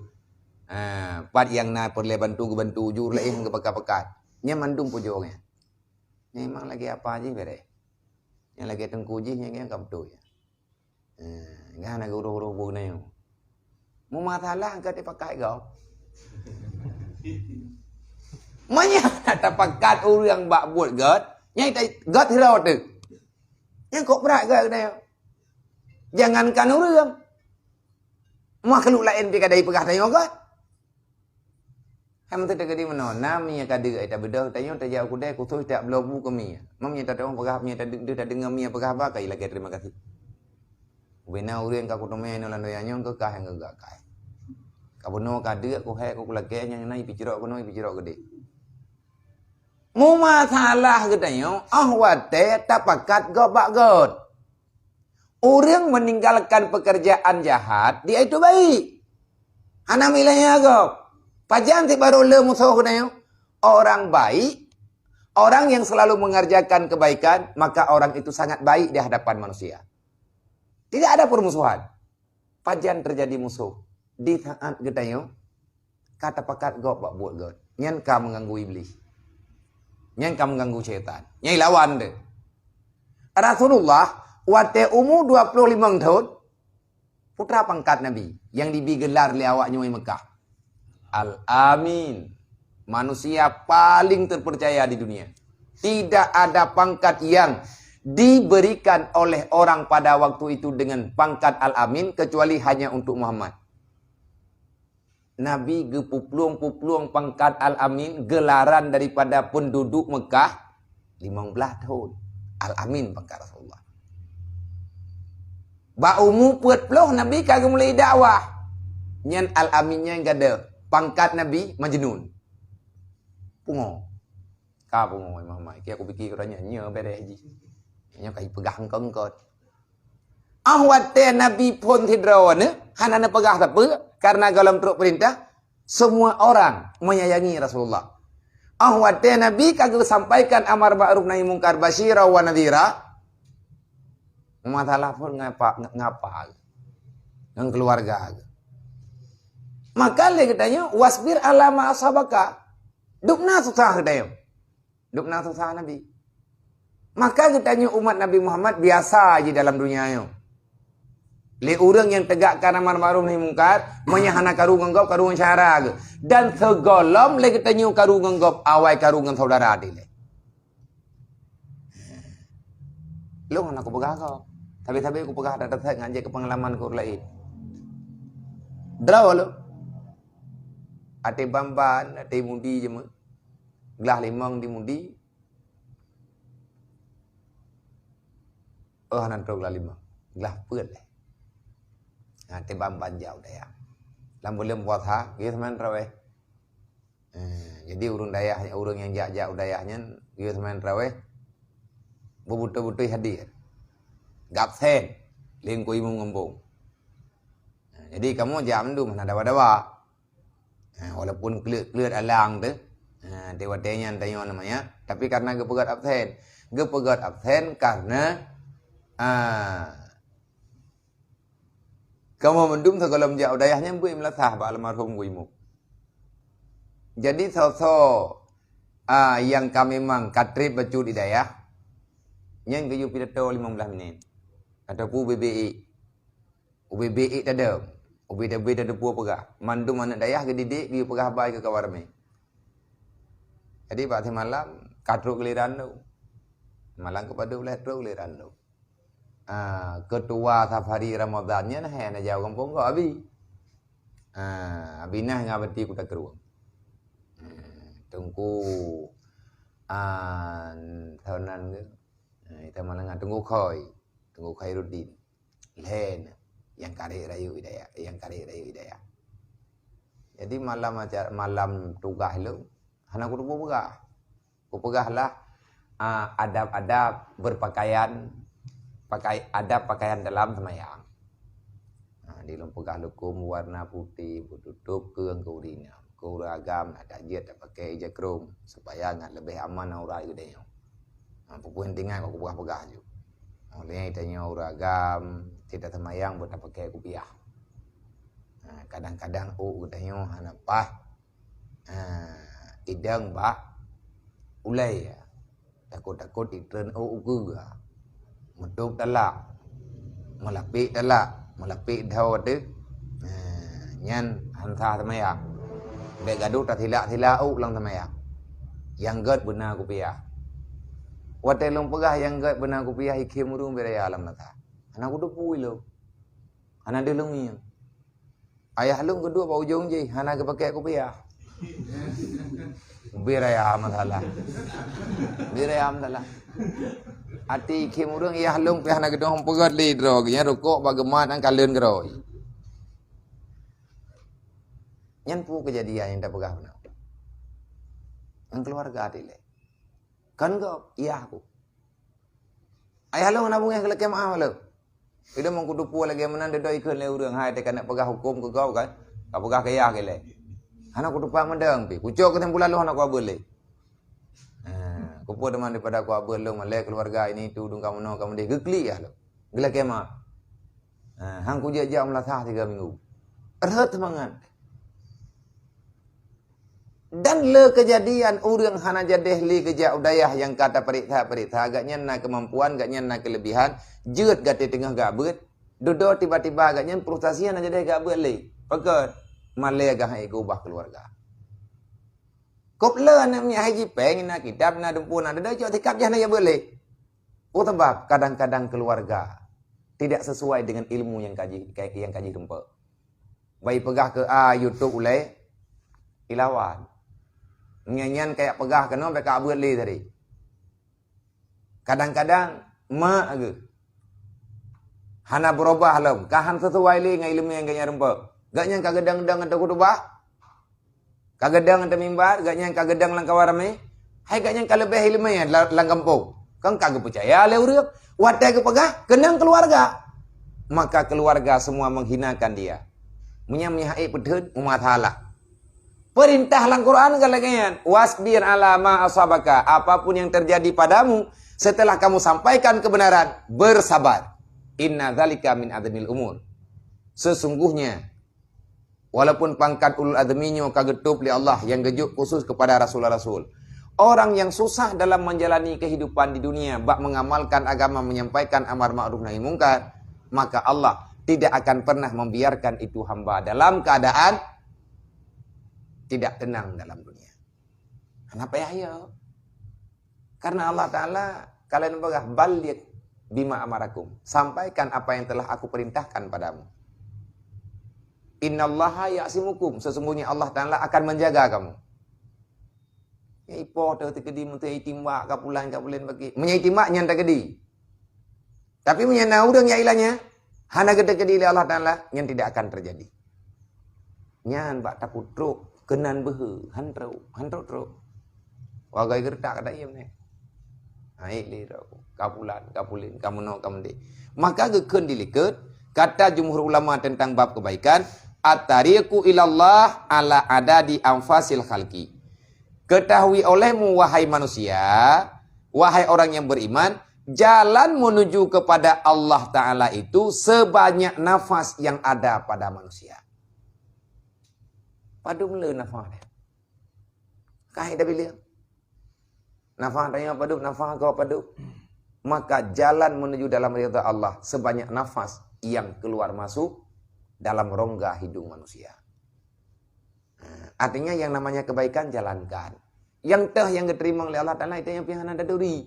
Pat yang na perle bantu ju leh ke pakat-pakat. Nya mandung pujoknya. Nya memang lagi apa aja bere. Yang lagi tengku ji nya kam tu ya. Ngana guru-guru bu ne. Mu masalah angkat dipakai kau. Manya tak pakat orang bak buat god. Nya god hero tu. Yang kok berat god ne. Jangankan orang. Makhluk lain pi kadai pegah tanya god. Ham tu tegadi menona mi kada ai ta bedah tanya ta jauh kudai ku tu tak blobu kami. Mamnya tak orang pegah nya tak dengar mi pegah ba kai lagi terima kasih. Bena urang ka ku tome no lan doyanyo ke kah yang gak kai. Ka bono kada ku he ku lagi nya nai picirok ku noi picirok gede. Mu masalah katanya ahwate tapakat go bak god. Orang meninggalkan pekerjaan jahat dia itu baik. Hana milahnya go. Pajan si baru le musuh katanya. Orang baik, orang yang selalu mengerjakan kebaikan, maka orang itu sangat baik di hadapan manusia. Tidak ada permusuhan. Pajan terjadi musuh. Di saat katanya, kata pakat go bak buat god. Nyan ka mengganggu iblis. Nyan ka mengganggu syaitan. Nyai lawan deh. Rasulullah wate umur 25 tahun putra pangkat Nabi yang digelar oleh awaknya di Mekah. Al-Amin. Manusia paling terpercaya di dunia. Tidak ada pangkat yang diberikan oleh orang pada waktu itu dengan pangkat Al-Amin kecuali hanya untuk Muhammad. Nabi gepupluang-pupluang pangkat Al-Amin gelaran daripada penduduk Mekah 15 tahun. Al-Amin pangkat Rasulullah. Ba umur 40 Nabi kagak mulai dakwah. Nyan Al-Aminnya yang ada. Pangkat Nabi Majnun. Pungo. Ka pungo Muhammad. Ki aku fikir katanya nya bere haji. Nya kai pegang kengkot. Ahwate Nabi pun tidro ne, hanana pegah apa? Karena dalam truk perintah semua orang menyayangi Rasulullah. Ahwate Nabi kagak sampaikan amar ma'ruf nahi munkar basyira wa nadhira. Masalah pun ngapa. Dengan keluarga. Maka dia katanya wasbir ala ma asabaka. Dukna susah katanya. Dukna susah Nabi. Maka katanya umat Nabi Muhammad biasa aja dalam dunia ini. Le orang yang tegakkan amar ma'ruf nahi munkar menyahana karu nganggap karu syara dan segolom le katanya karu nganggap awai karu ngan saudara dile. Lu kan aku pegah kau. Tapi aku pegah ada saya ngajak ke pengalaman ku lain. Draw lu. Ate bamban, ate mundi je mah. Gelah limang di mundi. Nan trok gelah limang. Gelah peut leh. Ate bamban jauh dah ya. Lam boleh buat ha, gitu teman rawe. Jadi urang dayah, urang yang jak-jak dayahnya dia semain tarawih bebutuh-butuh hadir. Gapsen lingku imu ngembung. Jadi kamu jam tu mana dawa-dawa. Walaupun kelut alang tu, dewa-denya tanya namanya, tapi karena gepegat absen karena kamu mendum sekolah jauh dayahnya bu imlasah ba almarhum imu. Jadi sosok yang kami memang katrib bacu di dayah, yang keju pidato 15 menit. Ataupun UBBI tadam. UBDB dah depua pegah. Mandum anak dayah ke didik, dia pegah baik ke kawarmi. Jadi pada malam, katruk geliran tu. Malam kepada ulah truk geliran tu. Ketua safari Ramadannya nah yang jauh kampung kau abi. Abi nah ngabati ku tak keruang. Tunggu tahunan ke. Kita malam tunggu Khairuddin. Len yang kari rayu hidayah. Jadi malam tugas lu, hana ku pegah. Ku pegahlah adab-adab berpakaian, pakaian dalam semayang. Di dalam pegah lukum warna putih, bertutup ke urina, ke uragam, ada jet tak pakai jakrum supaya ngat lebih aman aura hidayah. Pupuin tinggal ku pegah ju. Oleh tanya uragam tidak semayang buat pakai kupiah. Kadang-kadang tanya hanapah idang ba ulai takut-takut itren uga meduk talak melapik daw tu nyan hantha semayang be gaduh ta thila lang semayang yang gad benar kupiah wate long pegah yang gad benar kupiah ikhim urung beraya alam nata. Anak kudu pui lo. Anak dia lungi. Ayah lung kedua bau ujung je. Anak ke pakai kopiah. Biraya masalah. Ati kimurung ayah lung pe anak kedua pegat li drog. Nya rokok bagaimana ang kalian geroi. Nyan pu kejadian yang dah pegah benar. Ang keluarga adile. Kan kau iya aku. Ayah lung nabung yang kelek maaf lo. Ida mong kudupu lagi menan dedo ikut le urang hai te kana pegah hukum ke kau kan. Ka pegah kaya ke le. Anak kudupa mendang pi. Kucok ke tembulan lu anak ku abel le. Kupu deman daripada ku abel lu male keluarga ini tu dung kamu no kamu deh gekli ya lo. Gila kema. Hang ku jejak melasah 3 minggu. Erhet semangat. Dan le kejadian urang hana jadeh li kejak udayah yang kata periksa agaknya na kemampuan agaknya na kelebihan jeut gate tengah gak beut dodo tiba-tiba agaknya frustasian aja deh gak beut li pekat male agak hai ubah keluarga kop le na mi haji peng na kitab na dumpun na dodo jok tikap jah na ya beut li sebab kadang-kadang keluarga tidak sesuai dengan ilmu yang kaji rumpa baik pegah ke YouTube ulai ilawan nyanyian kayak pegah kena sampai kabut li tadi. Kadang-kadang mak ke. Hana berubah lom. Kahan sesuai li dengan ilmu yang gaknya rempa. Gaknya kagedang-gedang atau kutubah. Kagedang atau mimbar. Gaknya kagedang lang kawarame. Hai gaknya kalebih ilmu yang lang kampung. Kang kagak percaya le urip. Wadah ke pegah. Kenang keluarga. Maka keluarga semua menghinakan dia. Menyamihai pedhut umat halak. Perintah dalam Quran kalagyan, wasbir ala ma asabaka, apapun yang terjadi padamu setelah kamu sampaikan kebenaran, bersabar. Inna dzalika min azmil umur. Sesungguhnya walaupun pangkat ulul azminya kagetup li Allah yang gejuk khusus kepada rasul-rasul. Orang yang susah dalam menjalani kehidupan di dunia, bak mengamalkan agama, menyampaikan amar ma'ruf nahi mungkar, maka Allah tidak akan pernah membiarkan itu hamba dalam keadaan tidak tenang dalam dunia. Kenapa ya? Karena Allah Ta'ala kalian begah balik bima amarakum. Sampaikan apa yang telah aku perintahkan padamu. Innallaha ya'simukum. Sesungguhnya Allah Ta'ala akan menjaga kamu. Ya ipo tu tekedi mutu itimbak kapulan bagi. Menyitimak nyan tekedi. Tapi menyana urang ya ilahnya hana gede kedi Allah Ta'ala yang tidak akan terjadi. Nyan bak takut truk kenan behe hantrau teruk wagai gertak ada iam ni ai liro kapulin kamu no kamu de maka gekeun dilikeut kata jumhur ulama tentang bab kebaikan at-tariqu ilallah ala adadi anfasil khalqi. Ketahui olehmu wahai manusia, wahai orang yang beriman, jalan menuju kepada Allah Ta'ala itu sebanyak nafas yang ada pada manusia. Padu mula nafas dia. Kahit dah bila. Nafas tanya padu, nafas kau padu. Maka jalan menuju dalam ridha Allah sebanyak nafas yang keluar masuk dalam rongga hidung manusia. Artinya yang namanya kebaikan jalankan. Yang yang diterima oleh Allah Ta'ala itu yang pihak anda duri.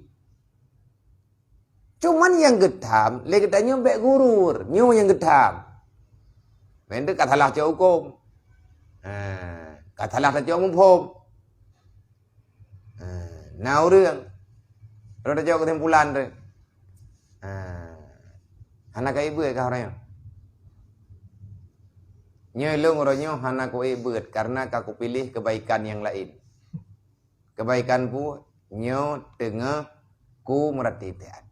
Cuman yang gedam, le gedanya baik gurur, nyu yang gedam. Mende katalah cak hukum. Katalah cak umum. Nah orang, ada cak kesimpulan tu. Anak ibu kah orangnya? Nyelung orangnya anak ibu karena aku pilih kebaikan yang lain. Kebaikan pu nyo tengah ku meratipian.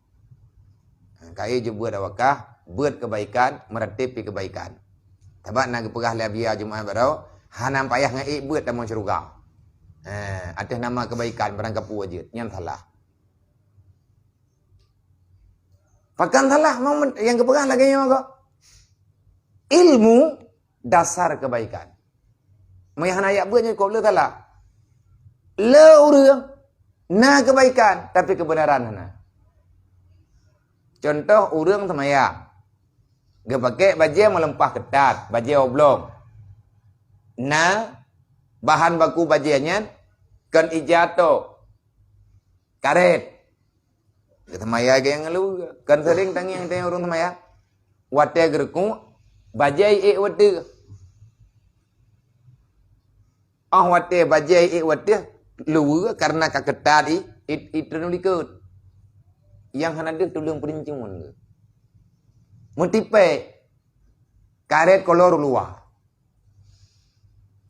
Kai je buat awakah, buat kebaikan, meratipi kebaikan. Tabak nak pegah labia Jumaat baru, hanam payah ngai buat dalam syurga. Atas nama kebaikan barang kapu aja, yang salah. Pakan salah yang kepegah lagi nyo kok. Ilmu dasar kebaikan. Mayah ayak buatnya kau le salah. Le urang na kebaikan tapi kebenaran na. Contoh urang semayang. Dia pakai baju melempah ketat, baju oblong. Na bahan baku bajunya kan ijato karet. Dia semayang yang lu kan sering tangi yang tanya urang semayang. Wate gerku bajai wate. Wate bajai wate lu karena kaketadi itu nulikut yang hana dia tulung perincingan ke mentipe karet kolor luar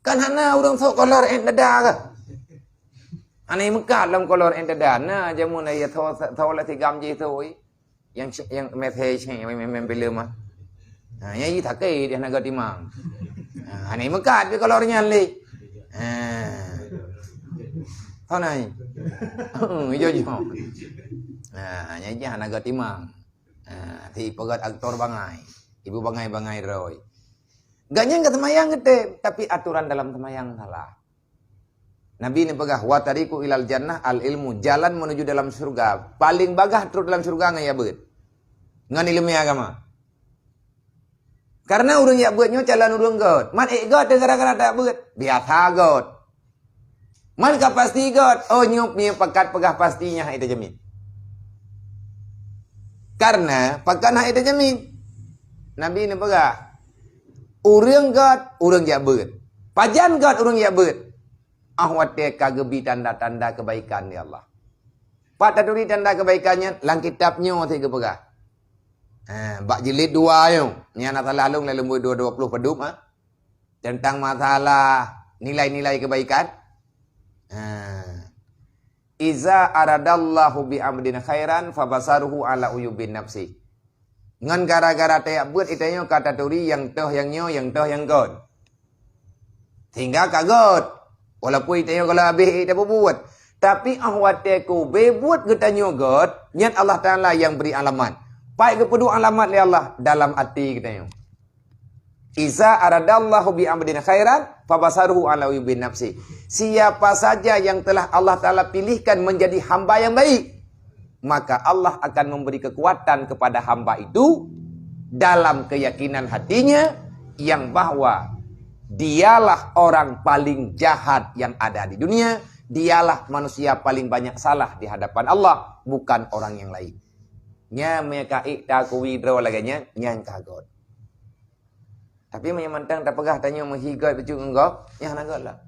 kan hana orang sok kolor dada ke aneh Mekah dalam kolor dada na jamun ayat thaw la tigam je tu yang message yang membela mah yang ini tak dia nak timang aneh Mekah dia kolornya le Thôi này Jojo Nyanyi hanaga timang Thì pegat aktor bangai Ibu bangai-bangai roy Gaknya enggak semayang gede Tapi aturan dalam semayang salah Nabi ini pegah Watariku ilal jannah al ilmu Jalan menuju dalam surga Paling bagah terus dalam surga nggak ya bet Ngan ilmu agama Karena urang ya betnya jalan urang god Man god gara-gara tak bet Biasa god Man ka pasti god. Oh nyup ni pakat pegah pastinya itu jamin. Karena pakat itu jamin. Nabi ni pegah. Urang god, urang ya beut. Pajan god, urang ya beut. Ahwate kagebi tanda-tanda kebaikan ya Allah. Pak taduri tanda kebaikannya lang kitabnya ti pegah. Bak jilid 2 yo. Ni anak salah long lembu 220 pedum tentang masalah nilai-nilai kebaikan. Iza aradallahu bi amdin khairan fabasaruhu ala uyubin nafsi. Ngan gara-gara tayak buat itanya kata turi yang toh yang nyo yang toh yang god. Tinggal kagot. Walaupun itanya kalau habis ita buat. Tapi ahwateku be buat getanyo god, nyat Allah Taala yang beri alamat. Baik kepedu alamat li Allah dalam hati kitanya. Iza aradallahu bi amdin khairan fabasaruhu ala uyubin nafsi. Siapa saja yang telah Allah Ta'ala pilihkan menjadi hamba yang baik, maka Allah akan memberi kekuatan kepada hamba itu dalam keyakinan hatinya yang bahwa dialah orang paling jahat yang ada di dunia, dialah manusia paling banyak salah di hadapan Allah, bukan orang yang lain. Nya mereka iktaku widro laganya nyang kagot. Tapi menyamantang tak pegah tanya menghigat becu engkau, yang nak lah.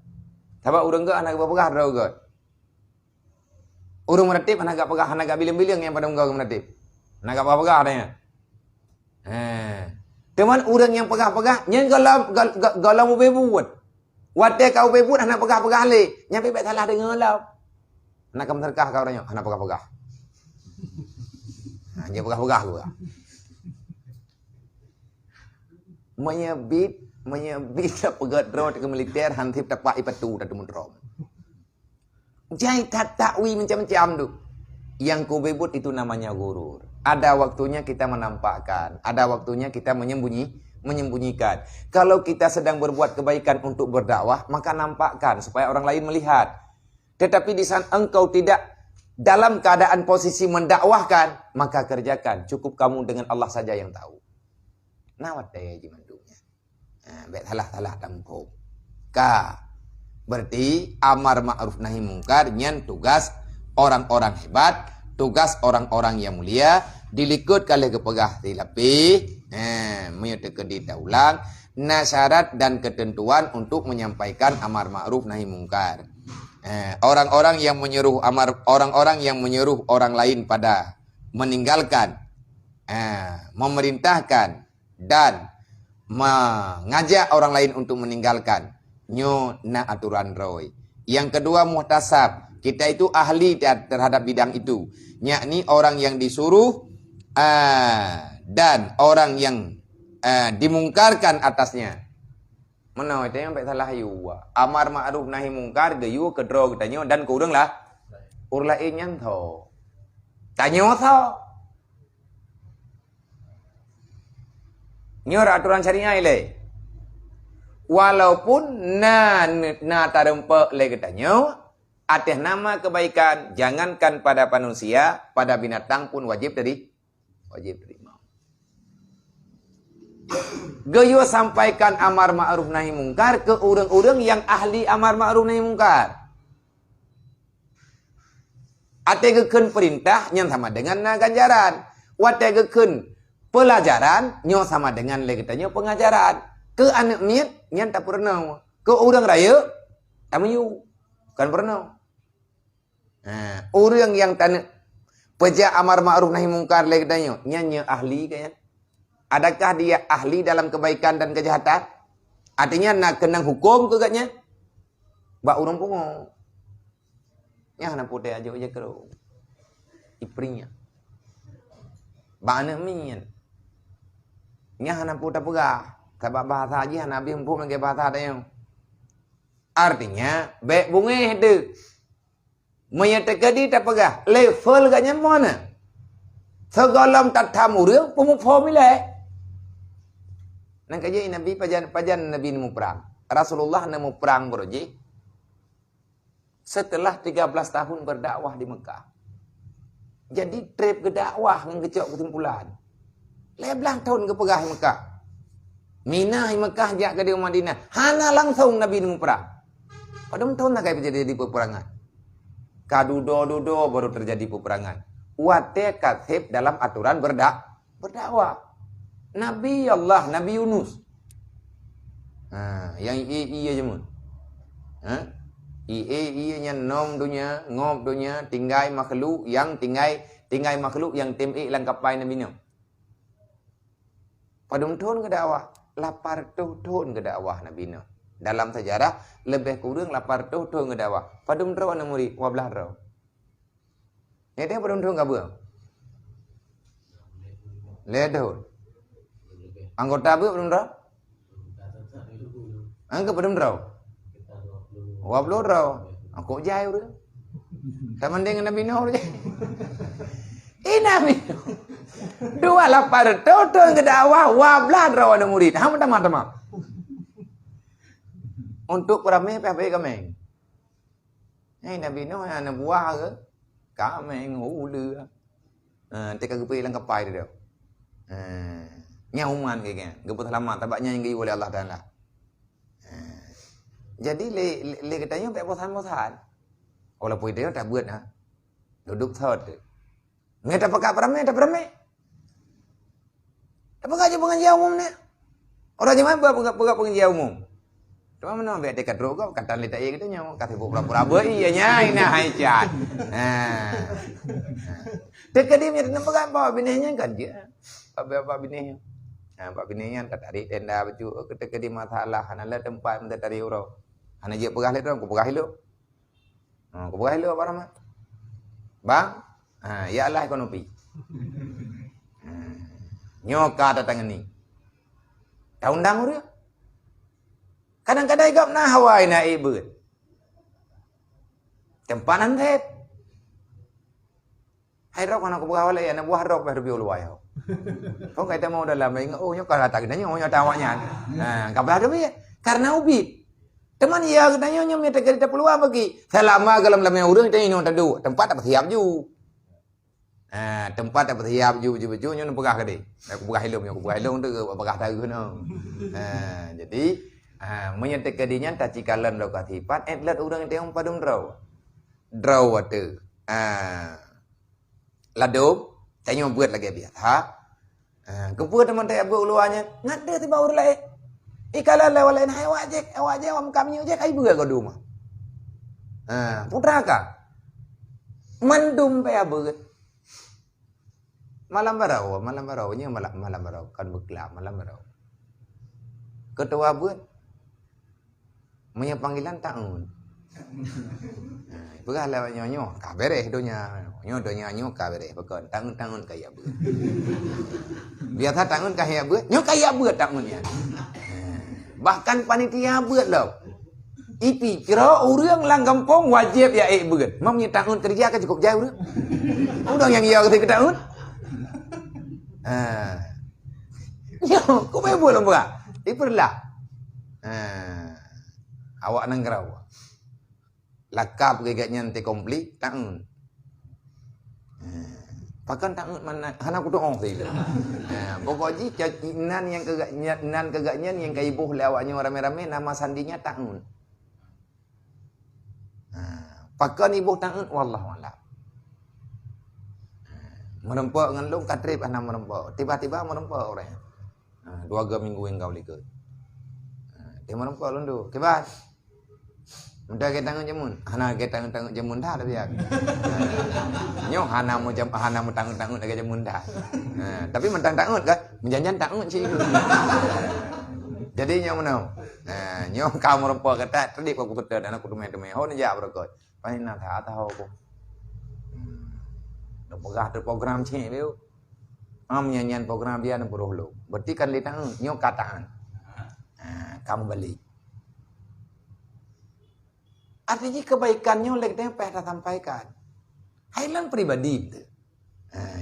Sebab urang gak anak pegah dah god. Urang meratip anak pegah anak bilang-bilang yang pada engkau meratip. Anak pegah adanya. Teman urang yang pegah-pegah nyen galam mu bebuat. Wadah kau bebut nak pegah-pegah le. Nyampe baik salah dengar lah. Nak kamu terkah kau orangnya, nak pegah-pegah. Nah, dia pegah-pegah juga. Menyebit pegat road ke militer hantip tapak ipatu dah demundrom. Jai takwi macam-macam tu. Yang kau bebut itu namanya gurur. Ada waktunya kita menampakkan, ada waktunya kita menyembunyikan. Kalau kita sedang berbuat kebaikan untuk berdakwah, maka nampakkan supaya orang lain melihat. Tetapi di saat engkau tidak dalam keadaan posisi mendakwahkan, maka kerjakan. Cukup kamu dengan Allah saja yang tahu. Nawat daya jimandunya. Baik salah tampuk. Berarti amar ma'ruf nahi mungkar nyan tugas orang-orang hebat, tugas orang-orang yang mulia, dilikut kali kepegah dilapi, menyatakan ditaulang, syarat dan ketentuan untuk menyampaikan amar ma'ruf nahi mungkar. Orang-orang yang menyuruh orang lain pada meninggalkan, memerintahkan dan mengajak orang lain untuk meninggalkan, nyo na aturan roy. Yang kedua muhtasab, kita itu ahli terhadap bidang itu, yakni orang yang disuruh dan orang yang dimungkarkan atasnya. Mana itu yang baik salah yu. Amar ma'ruf nahi mungkar gayu kedro katanya dan kurang lah. Urlain yang tho. Tanya tho. Nyor aturan syariah ile. Walaupun na tarempe le katanya atas nama kebaikan, jangankan pada manusia, pada binatang pun wajib terima. Gayo sampaikan amar ma'ruf nahi mungkar ke orang-orang yang ahli amar ma'ruf nahi mungkar. Ategekeun perintah yang sama dengan ganjaran. Wategekeun pelajaran nyo sama dengan legetanya pengajaran. Ke anak miat yang tak pernah. Ke orang raya tak mayu. Kan pernah. Orang yang tak peja amar ma'ruf nahi mungkar legetanya nyanyi ahli kayaknya. Adakah dia ahli dalam kebaikan dan kejahatan? Artinya nak kenang hukum ke katnya? Bak urang pungo. Ya nak putih aja kero. Iprinya. Bak anak mian. Ya nak putih pegah. Sebab bahasa aja Nabi empuk lagi bahasa dia. Artinya baik bunga tu. Menyatakan dia tak pegah. Level katnya mana? Segalam tak tamu dia pun formula. Nang kaya Nabi pajan Nabi nemu perang. Rasulullah nemu perang beroji. Setelah 13 tahun berdakwah di Mekah. Jadi trip ke dakwah dengan kecok kesimpulan. 11 tahun ke pegah Mekah. Mina Mekah jak ke di Madinah. Hana langsung Nabi nemu perang. Pada tahun nak terjadi di peperangan. Kadudo baru terjadi peperangan. Wate katsib dalam aturan berdakwah. Nabi Allah, Nabi Yunus. Yang iya je mun. Iya nya nom dunia, ngob dunia, tinggai makhluk yang tinggai makhluk yang temik lang kapai Nabi no. Padum tahun ke dakwah, 800 tahun ke dakwah Nabi no. Dalam sejarah lebih kurang 800 tahun ke dakwah. Padum tahun na murid 12 tahun. Ya dia padum tahun ka tahun. Anggota apa belum dah? Angka belum dah. 20 dah. Aku jai udah. Tak mending Nabi Nuh je. Nabi Nuh. 28 tahun ke dakwah, 12 dah ada murid. Hang tamat. Untuk peramai apa kami? Nabi Nuh anak buah ke? Kami ngulu. Teka gepai lang kapai dia. Nyauman kayaknya, geput lama tabaknya yang diu oleh Allah Taala. Jadi le katanya tak bosan-bosan. Kalau pun dia tak buat duduk thot. Ngai tak pakai peramai. Tak pakai je pengajian umum ni. Orang je mana pakai pengajian umum. Cuma mana biar dekat roh kau kata le tak ye katanya, kata pura-pura iya nya ina haicat. Dekat dia punya nampak apa binihnya kan dia. Apa binihnya. Pak binian kata tarik tenda baju ketika di masalah hanala tempat minta dari euro. Hana je perah le tu, ku perah elok. Ku perah elok apa nama? Bang, ya Allah ekonomi. Nyoka datang ni. Tahu undang dia. Kadang-kadang igap na Hawaii na ibut. Tempanan tep. Hai rok anak ku perah wala ya, na buah rok bah rubiul wai. Kau kata mau dalam ingat oh nyoka datang nanya oh nyoka awaknya. Kablah dia. Karena ubit. Teman ya katanya nyom tak kita peluang bagi. Selama dalam urang tanya nyon tadu, tempat tak siap ju. Tempat tak siap ju beju nyon pegah ke dia. Aku pegah hilum tu pegah tahu no. Jadi menyentek ke dinya tak cikalan lo katipat atlet urang tengok padum draw atu. Ladum tanya buat lagi biar. Kepuat teman tak buat luarnya ngade tiba urang lain. Ikalah lewalain hai wajek am kami ojek ai buga ko duma. Putra ka. Mandum pe abeut. Malam barau nya malam barau kan begelap malam barau. Ketua buat punya panggilan taun. Pegah lewat nyonyo ka bereh donya. Nyo ka bereh bekon tangun kaya beut. Biar ta tangun kaya beut, nyo kaya beut tangunnya. Bahkan panitia buat lah. Ipi kira orang lang kampung wajib ya buat. Mamnya tahun kerja kan cukup jauh dah. Orang yang ia ketika tahun. Yo, kau main bola buat. Iperlah. Awak nanggrau. Lakap kegaknya nanti komplit tahun. Pakan tak mana hana aku doong tadi. Pokoknya nan yang kegaknya yang ke ibu lewatnya rame-rame nama sandinya taun. Pakan ibu taun wallahu a'lam. Merempak ngelung katrip ana merempak. Tiba-tiba merempak orang. 2 minggu engkau likut. Dia merempak lundu. Kibat. Mudah ke tangan jamun. Hana ke tangan jamun dah tapi ya. Nyo hana mu tangan lagi jamun dah. Tapi mentang tangan kan menjanjan tangan sih. Jadi nyo menau. Nyo kamu rempo kata tadi aku betul dan aku temai-temai. Ho nja berkot. Pai na tha tahu aku. Nak pegah tu program cik biu. Nyanyian program dia nak buruh lu. Berarti kan li tangan nyo kataan. Kamu balik. Artinya kebaikannya oleh kita yang sampaikan. Hailan pribadi tu.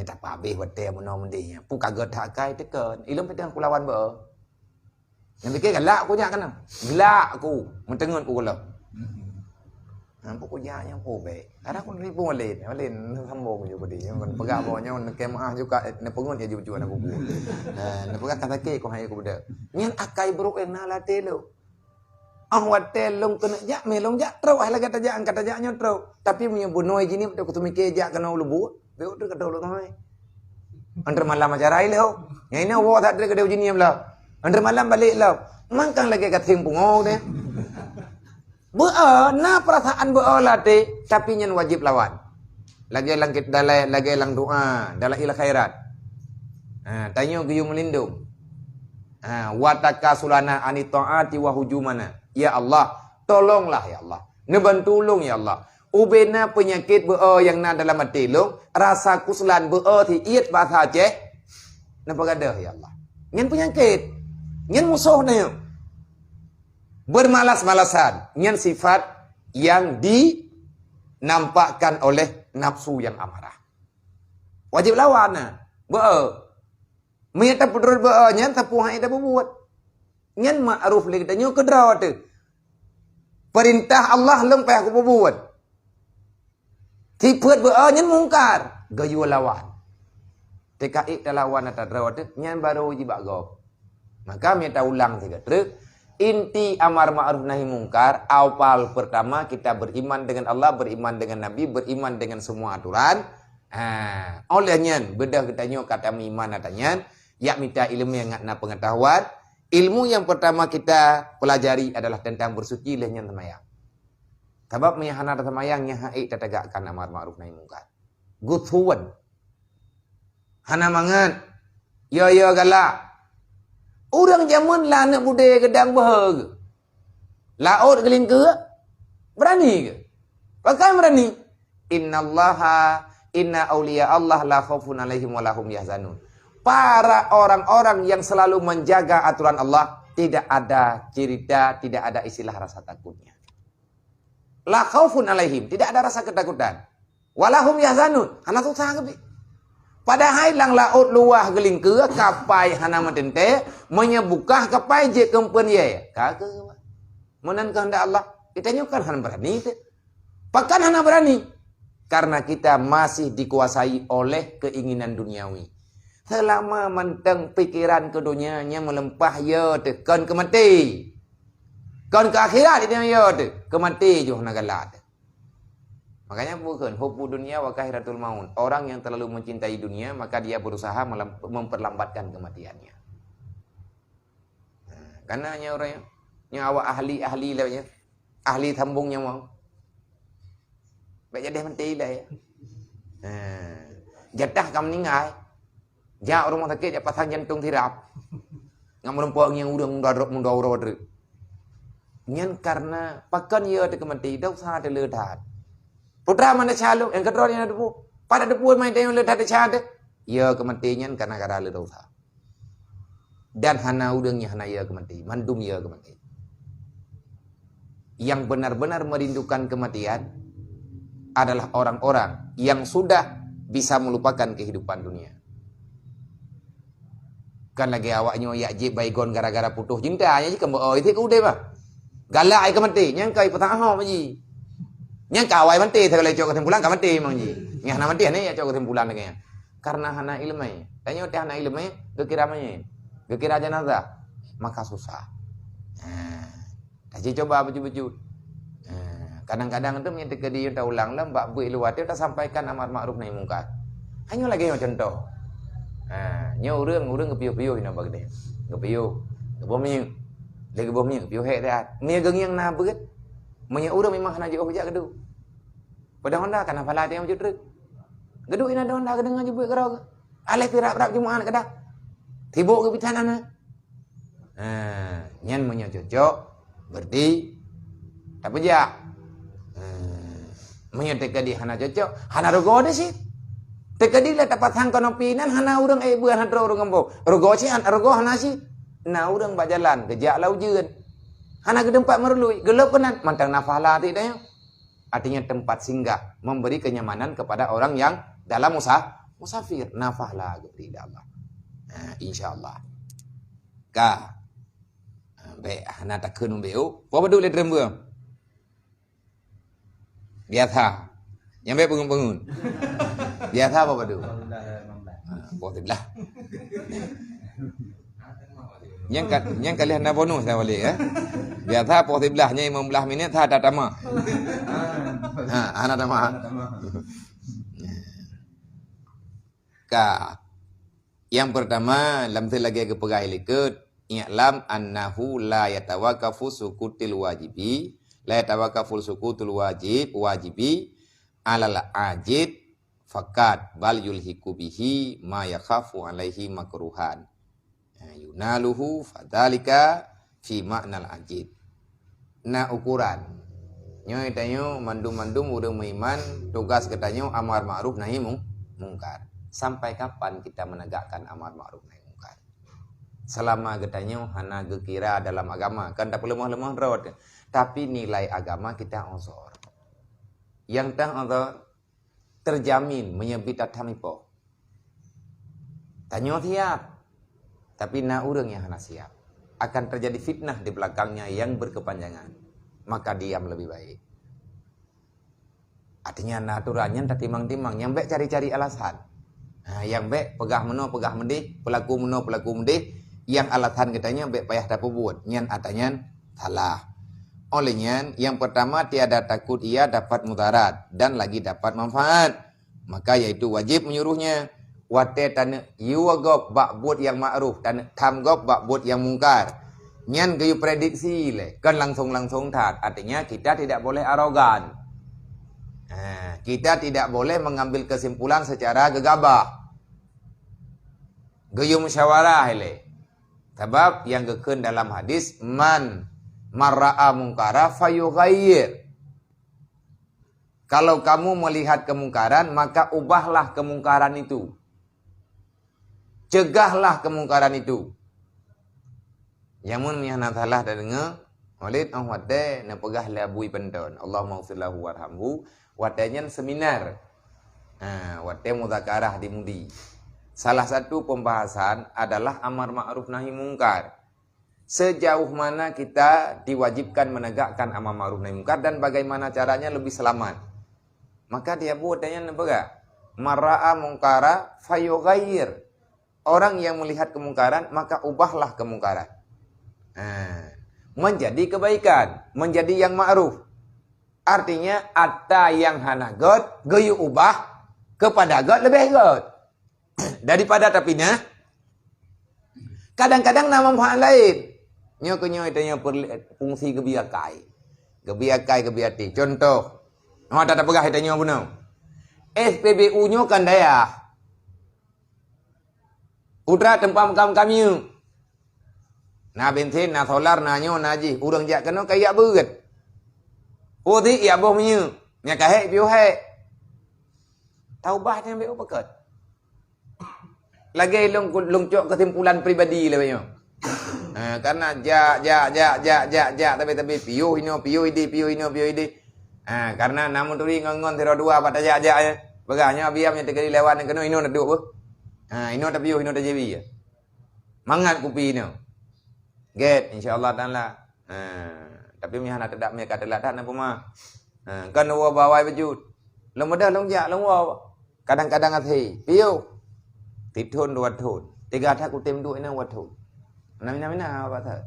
Tak habis betul mendia. Pu kaget tak kai tekan. Ilmu petang kulawan ber. Yang fikir galak aku jak kan. Gelak aku mentengun aku kalau. Pokok janya aku baik. Kadang aku ribu walin sambung je bodi. Yang pegak bawahnya nak kemah juga nak pengun dia juju aku. Nak pegak kata ke aku hai aku benda. Nyan akai buruk yang nalate lo. Watel long kena jak melong jak terus ai lagi tajak angkat tajaknya terus tapi punya bunoi gini aku tu mikir jak kena lubu beu tu kata lu thôi under malam acara ai leo yang ini wa tak ada kedeu gini lah under malam balik lah mangkang lagi kat sing pungo deh na perasaan late tapi nyen wajib lawan lagi langkit dalai lagi lang doa dalam ila khairat tanya giyu melindung wa takasulana anitaati wa hujumana. Ya Allah, tolonglah ya Allah. Nebantulung ya Allah. Ubena penyakit yang na dalam matilung, rasa kuslan ti iat bahasa Aceh. Napa gadah ya Allah. Nyen penyakit, nyen musuh na bermalas-malasan, nyen sifat yang dinampakkan oleh nafsu yang amarah. Wajib lawan na. Menyata pedul nyen tapuh ai dah buat. Nyen ma'ruf lagi danyo kedra tu. Perintah Allah lempah aku buat. Tipet nyen mungkar, gayu lawan. TKI lawan atau dra tu nyen baru wajib agop. Maka minta ulang tiga truk. Inti amar ma'ruf nahi mungkar, awal pertama kita beriman dengan Allah, beriman dengan Nabi, beriman dengan semua aturan. Oleh nyen bedah kita nyo kata iman atanya, ya minta ilmu yang ngana pengetahuan. Ilmu yang pertama kita pelajari adalah tentang bersuci lehnya semayang. Sebab menyahana semayang yang haik tetagakkan amar ma'ruf nahi mungkar. Guthuan. Hana mangan. Ya galak. Orang zaman lah anak budaya gedang beheg. Laut geling ke? Berani ke? Pakai berani. Inna awliya Allah la khaufun alaihim wa lahum yahzanun. Para orang-orang yang selalu menjaga aturan Allah, tidak ada cerita, tidak ada istilah rasa takutnya. La khaufun alaihim, tidak ada rasa ketakutan. Walahum yahzanun, hana tu sangat. Padahal lang laut luah geling ke kapai hana mentente menyebukah kapai je kempen ye. Kagak. Menan kehendak Allah, kita nyukan hana berani itu. Pakan hana berani karena kita masih dikuasai oleh keinginan duniawi. Selama menteng pikiran ke dunianya melempah ya tu kan ke mati. Kan ke akhirat dia ya tu ke mati jo hana galat. Makanya bukan hubbu dunia wa kahiratul maut. Orang yang terlalu mencintai dunia maka dia berusaha memperlambatkan kematiannya. Nah, karena hanya orang yang awak ahli lah, ahli tambungnya mau. Baik jadi mati lah ya. Jatah kamu meninggal. Jauh rumah sakit ya pasang jantung tirap. Ngam merempuang yang udah mundur. Nyan karena pakan ya ada kemati dah usaha ada ledat. Putra mana calo yang kedua yang debu. Pada debu main tayang ledat ada. Ya kematian karena kada ledat usaha. Dan hana udangnya hana ya kemati, mandum ya kemati. Yang benar-benar merindukan kematian adalah orang-orang yang sudah bisa melupakan kehidupan dunia. Kan lagi awaknya ya je baygon gara-gara putus cinta nya je kembo itu ku deh bah. Galak ai kemati, nyang kai petang ho maji. Nyang kawai mati terlai cok kesimpulan ka mati mang ji. Nyah hana mati ne ya cok kesimpulan lagi. Karena hana ilmu. Tanya teh hana ilmu, gekira manye. Gekira jenazah, maka susah. Kasih coba baju-baju. Kadang-kadang itu menyetik ke dia tak ulang lah, mbak bu iluwat dia tak sampaikan amar ma'ruf nahi mungkar. Hanya lagi yang contoh. Nya urang kepiu-piu ina bagde. Kepiu. Kebomnya. Lagi kebomnya kepiu hek dah. Nia geng yang na beget. Menya urang memang hana jauh jak gedu. Pada honda kana pala dia macam truk. Gedu ina honda gedeng aja buat kerau. Aleh pirap-pirap Jumaat kada. Tibuk ke pitanana. Nyan menya cocok berarti tak pejak. Menya tekadi hana cocok, hana rogo de sih. Tekadi lah dapat hangkon opinan hana urang buan hadro urang ngombo. Rogo sih rogo hana sih. Na urang ba jalan kejak lau jeun. Hana ke tempat merlui, gelap kenan mantang nafala ti dah. Artinya tempat singgah, memberi kenyamanan kepada orang yang dalam musafir. Nafala gepri Allah. Insyaallah. Ka. Baik, hana tak keun beu. Apa dulu le drembeu? Biasa. Yang baik bangun-bangun. Biasa apa dulu? Alhamdulillah. Yang kalian nak bonus saya balik ya. Biasa posibelahnya 15 minit tak ada tama. Ana tama. Ka. Yang pertama, lam lagi ke pegai likut, i'lam annahu la yatawaqafu sukutil wajibi, la yatawaqafu sukutul wajibi alal ajid fakat bal yulhiku bihi ma yakhafu alaihi makruhan. Yunaluhu fadhalika fi ma'nal ajid. Na ukuran. Nyoy tanyo mandum-mandum urang meiman tugas ketanyo amar ma'ruf nahi mungkar. Sampai kapan kita menegakkan amar ma'ruf nahi mungkar? Selama ketanyo hana gekira dalam agama, kan tak lemah-lemah rawat. Tapi nilai agama kita unsur. Yang tang unsur terjamin menyebut tamipo. Tanyo siap. Tapi na urang yang hana siap. Akan terjadi fitnah di belakangnya yang berkepanjangan. Maka diam lebih baik. Artinya naturannya tak timang-timang. Yang baik cari-cari alasan. Yang baik pegah mendih. Pelaku mendih. Yang alasan katanya baik payah tak buat. Nyan atanya salah. Olehnya yang pertama tiada takut ia dapat mudarat. Dan lagi dapat manfaat. Maka yaitu wajib menyuruhnya. Wate tane yuwagop bak buat yang ma'ruf dan tamgop bak buat yang mungkar. Nyan kayu prediksi le. Kan langsung tat. Artinya kita tidak boleh arogan. Kita tidak boleh mengambil kesimpulan secara gegabah. Gayu musyawarah le. Sebab yang geken dalam hadis man Marra'a mungkara fayughayyir. Kalau kamu melihat kemungkaran, maka ubahlah kemungkaran itu. Cegahlah kemungkaran itu. Yamun mihana salah dan dengar, Walid ahwate na pegah labui penton. Allahumma ghfirlahu warhamhu. Watenyan seminar. Wate mudzakarah di Mudi. Salah satu pembahasan adalah amar ma'ruf nahi mungkar. Sejauh mana kita diwajibkan menegakkan amar ma'ruf nahi mungkar dan bagaimana caranya lebih selamat. Maka dia buatnya apa? Marra'a mungkara fayughayyir. Orang yang melihat kemungkaran, maka ubahlah kemungkaran. Menjadi kebaikan, menjadi yang ma'ruf. Artinya, ada yang hana God, gayu ubah kepada God lebih God. Daripada tapinya, kadang-kadang nama manfaat lain. Nyo itanya fungsi kebiakai. Kebiati. Contoh, tak pegah itanya benar. SPBU-nya kan daya. Putra tempat kami. Na bensin, na solar, na nyo, na ji. Urang jak kena kayak berat. Oh ti, ya boh menyu. Nya kahek piu hek. Taubah yang BU pekat. Lagi long cok kesimpulan pribadi lah banyak. Karena ja tapi piu ini. Karena namun turi ngongon tiro dua pada ja ya. Baganya biamnya tegari lewat kena ino nak duk apa? Ino tak piu ino tak jebi ya. Mangat kupi ino. Get insyaallah taala. Tapi mihana tak mi kata ladat apa mah. Kan wa bawai baju. Long dah long ja long wa. Kadang-kadang athi piu. Tithun dua thun. Tiga tak kutem duk ina wa thun. Namina apa tak?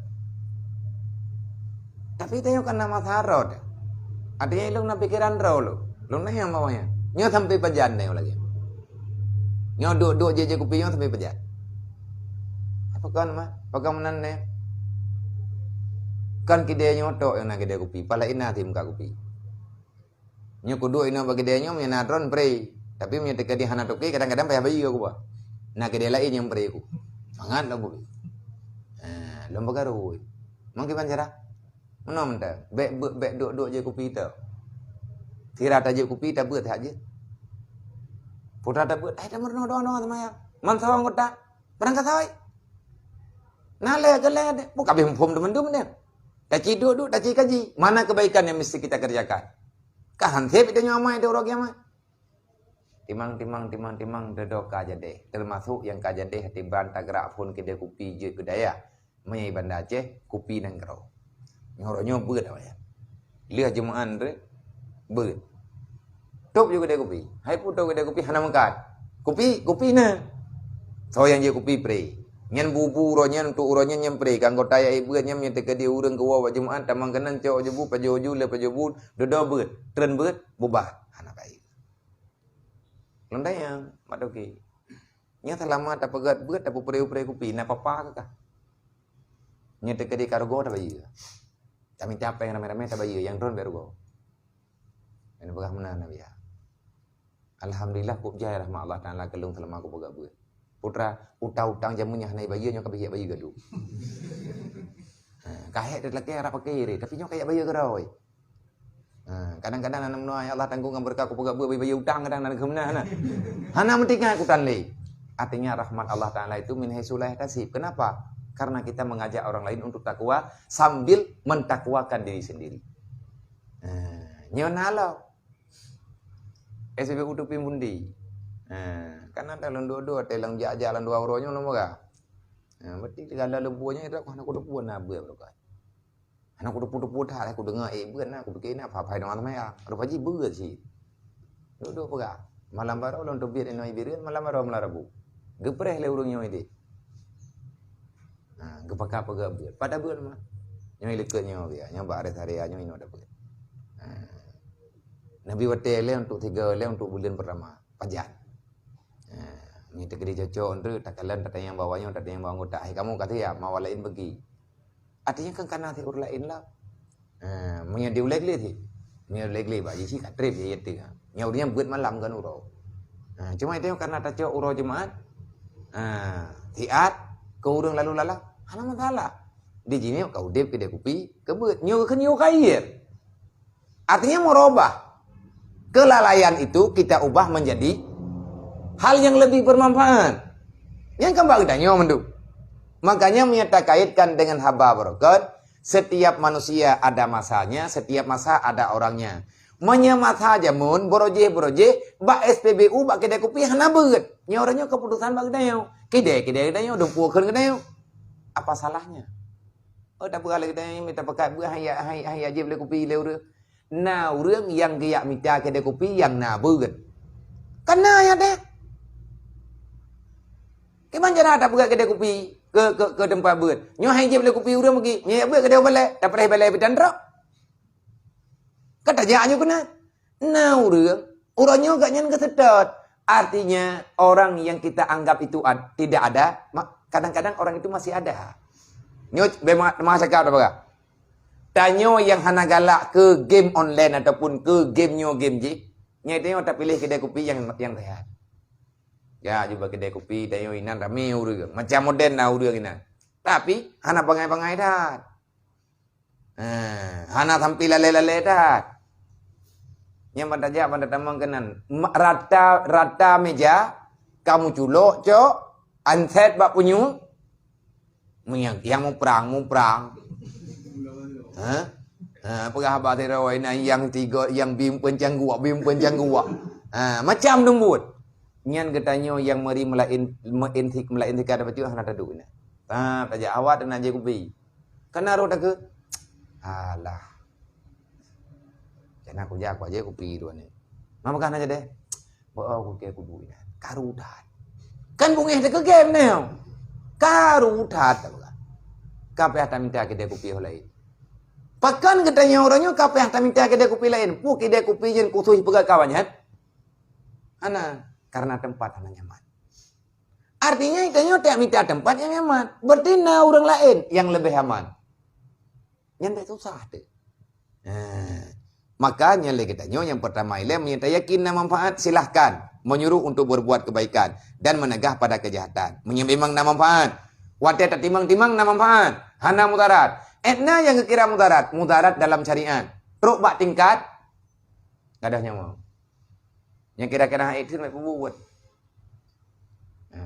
Tapi tengok kan nama tharod. Artinya ilung na pikiran raw lo. Long na yang bawahnya. Nyo sampai pejan nih lagi. Nyo duk je kupi nyo sampai pejan. Apa kan mah? Pagamunan nih. Kan kide nyo tok yang nak kide kupi. Pala ina tim ka kupi. Nyo kudu ina bagi dia nyo menadron pre. Tapi punya teka di hana toki kadang-kadang payah bayi aku bah. Nak kide lain yang pre aku. Mangan lah kupi. Lomba garu. Mungkin pancara. Mana mentah? Bek duk je kupi tu. Tirat aja kupi tak buat aja. Putra tak buat. Tak merno doang sama ya. Mansawang kota. Perang kasawai. Nale gele. Buka bihum teman dia. Daci duduk, daci kaji. Mana kebaikan yang mesti kita kerjakan? Kahansip itu nyamai itu orang kiamat. Timang dedok kajade. Termasuk yang kajade hati bantah gerak pun kede kupi je kedaya. Menyai banda Aceh kupi dan kerau. Nyoroknya beut apa ya? Lihat jemaah tu beut. Top juga dia kupi. Hai puto dia kupi hana mengkat. Kupi na. So yang je kupi pre. Nyan bubu uronya untuk uronya nyam pre. Kanggo taya beut nyam yang teka dia urang ke wawa jemaah tamang kanan cok jebu pajoju le pajobu dodo beut. Tren beut bubah hana baik. Londai yang madoki. Nya selama tak pegat beut tak pre kupi na papa kah? Nya teka di kargo tak bayi. Kami capek yang rame-rame tak bayi yang drone baru go. Ini begah mana nabi ya. Alhamdulillah pup jaya rahmat Allah Taala kelung selama aku pegat beut. Putra utang jamunya hanai bayi nya kabeh bayi gaduh. Kahek dak laki arah pakai ire tapi nya kayak bayi geroi. Kadang-kadang anak menua Allah tanggung berkah aku pegat beut bayi utang kadang nan kemana. Hana mentingah aku tanli. Artinya rahmat Allah Taala itu min haitsulah kasih. Kenapa? Karena kita mengajak orang lain untuk takwa sambil mentakwakan diri sendiri. Nyonalau. SPBU tu pimundi. Karena dalam dua-dua telang jalan dua orangnya nama ga. Berarti kalau lebuhnya itu aku nak kudu na beut berkat. Anak kudu putu dah aku dengar beut na aku fikir nak apa dengan teman ya. Rupa ji beut sih. Dua-dua pegah. Malam baru lawan tobir enoi birin malam baru melarabu. Gepreh le urungnya ini. Gepaka pegak beut. Pada beut mah. Nyoi leketnya dia. Nyobak hari nya ino ada beut. Nabi wate le untuk 3 le untuk bulan pertama. Pajan. Ni tegeri cocok untuk takalan tata yang bawahnya tata yang bawah anggota. Kamu kata ya mau lain bagi. Artinya kan karena ur lain lah. Punya dia uleg-leg sih. Punya uleg-leg bagi sih katrip ya itu. Nyaudinya beut malam kan uro. Cuma itu karena taco uro jemaat. Tiat ke urang lalu lalang. Hana masalah. Di sini kau dep kedai kopi, kebut nyu kair. Artinya merubah. Kelalaian itu kita ubah menjadi hal yang lebih bermanfaat. Yang kembali kita nyu mendu. Makanya menyata kaitkan dengan haba barokat. Setiap manusia ada masanya, setiap masa ada orangnya. Menyemat saja mun boroje, bak SPBU, bak kedai kopi hana beut. Nya orangnya keputusan bak kedai. Kedai dumpukeun kedai. Apa salahnya? Oh tak boleh kedai minta pakai buah hai aja beli kopi leu. Nah, urang yang giyak minta kedai kopi yang na beut. Kena ya deh. Gimana cara tak buka kedai kopi ke tempat beut? Nyo hai je beli kopi urang pergi. Nya beut kedai balai, tak pernah balai bidan ro. Kata jangan kena. Nah, urangnya gak nyen kesedot. Artinya orang yang kita anggap itu tidak ada, kadang-kadang orang itu masih ada. Nyo masa kau apa? Tanyo yang hana galak ke game online ataupun ke game ji. Nya itu tak pilih kedai kopi yang sehat. Ya, coba kedai kopi tanyo inan rame urang. Macam modern lah urang inan. Tapi hana pangai-pangai dah. Hana tampil lale-lale dah. Yang pada tamang kenan. Rata meja kamu culok, cok, anset bak punyu. Yang mau perang. Penghabat terawai na yang tiga yang bim pencang gua. Macam dumbut. Nyan katanya yang meri melain tika dapat juga hana tadu ina. Taja awat dan aja kubi. Kana ro ke? Alah. Jangan aku jak aja kupi dua ni. Mama kan aja deh. Bawa aku ke kudu ina. Karudat. Kan bungeh ke game ni. Karudat tak. Kape hata minta kedai kopi lain. Pakan katanya orangnya kape hata minta kedai kopi lain. Pu kedai kopi jen khusus pegat kawannya. Ana karena tempat hana nyaman. Artinya katanya tak minta tempat yang nyaman. Berarti orang lain yang lebih aman. Yang tak susah deh. Makanya katanya yang pertama ile menyata yakin na manfaat silahkan menyuruh untuk berbuat kebaikan dan menegah pada kejahatan. Menyembimang na manfaat. Wadah tak timang-timang na manfaat. Hana mudarat. Etna yang kira mudarat. Mudarat dalam syariat. Teruk bak tingkat. Kadahnya mau. Yang kira-kira itu nak buat.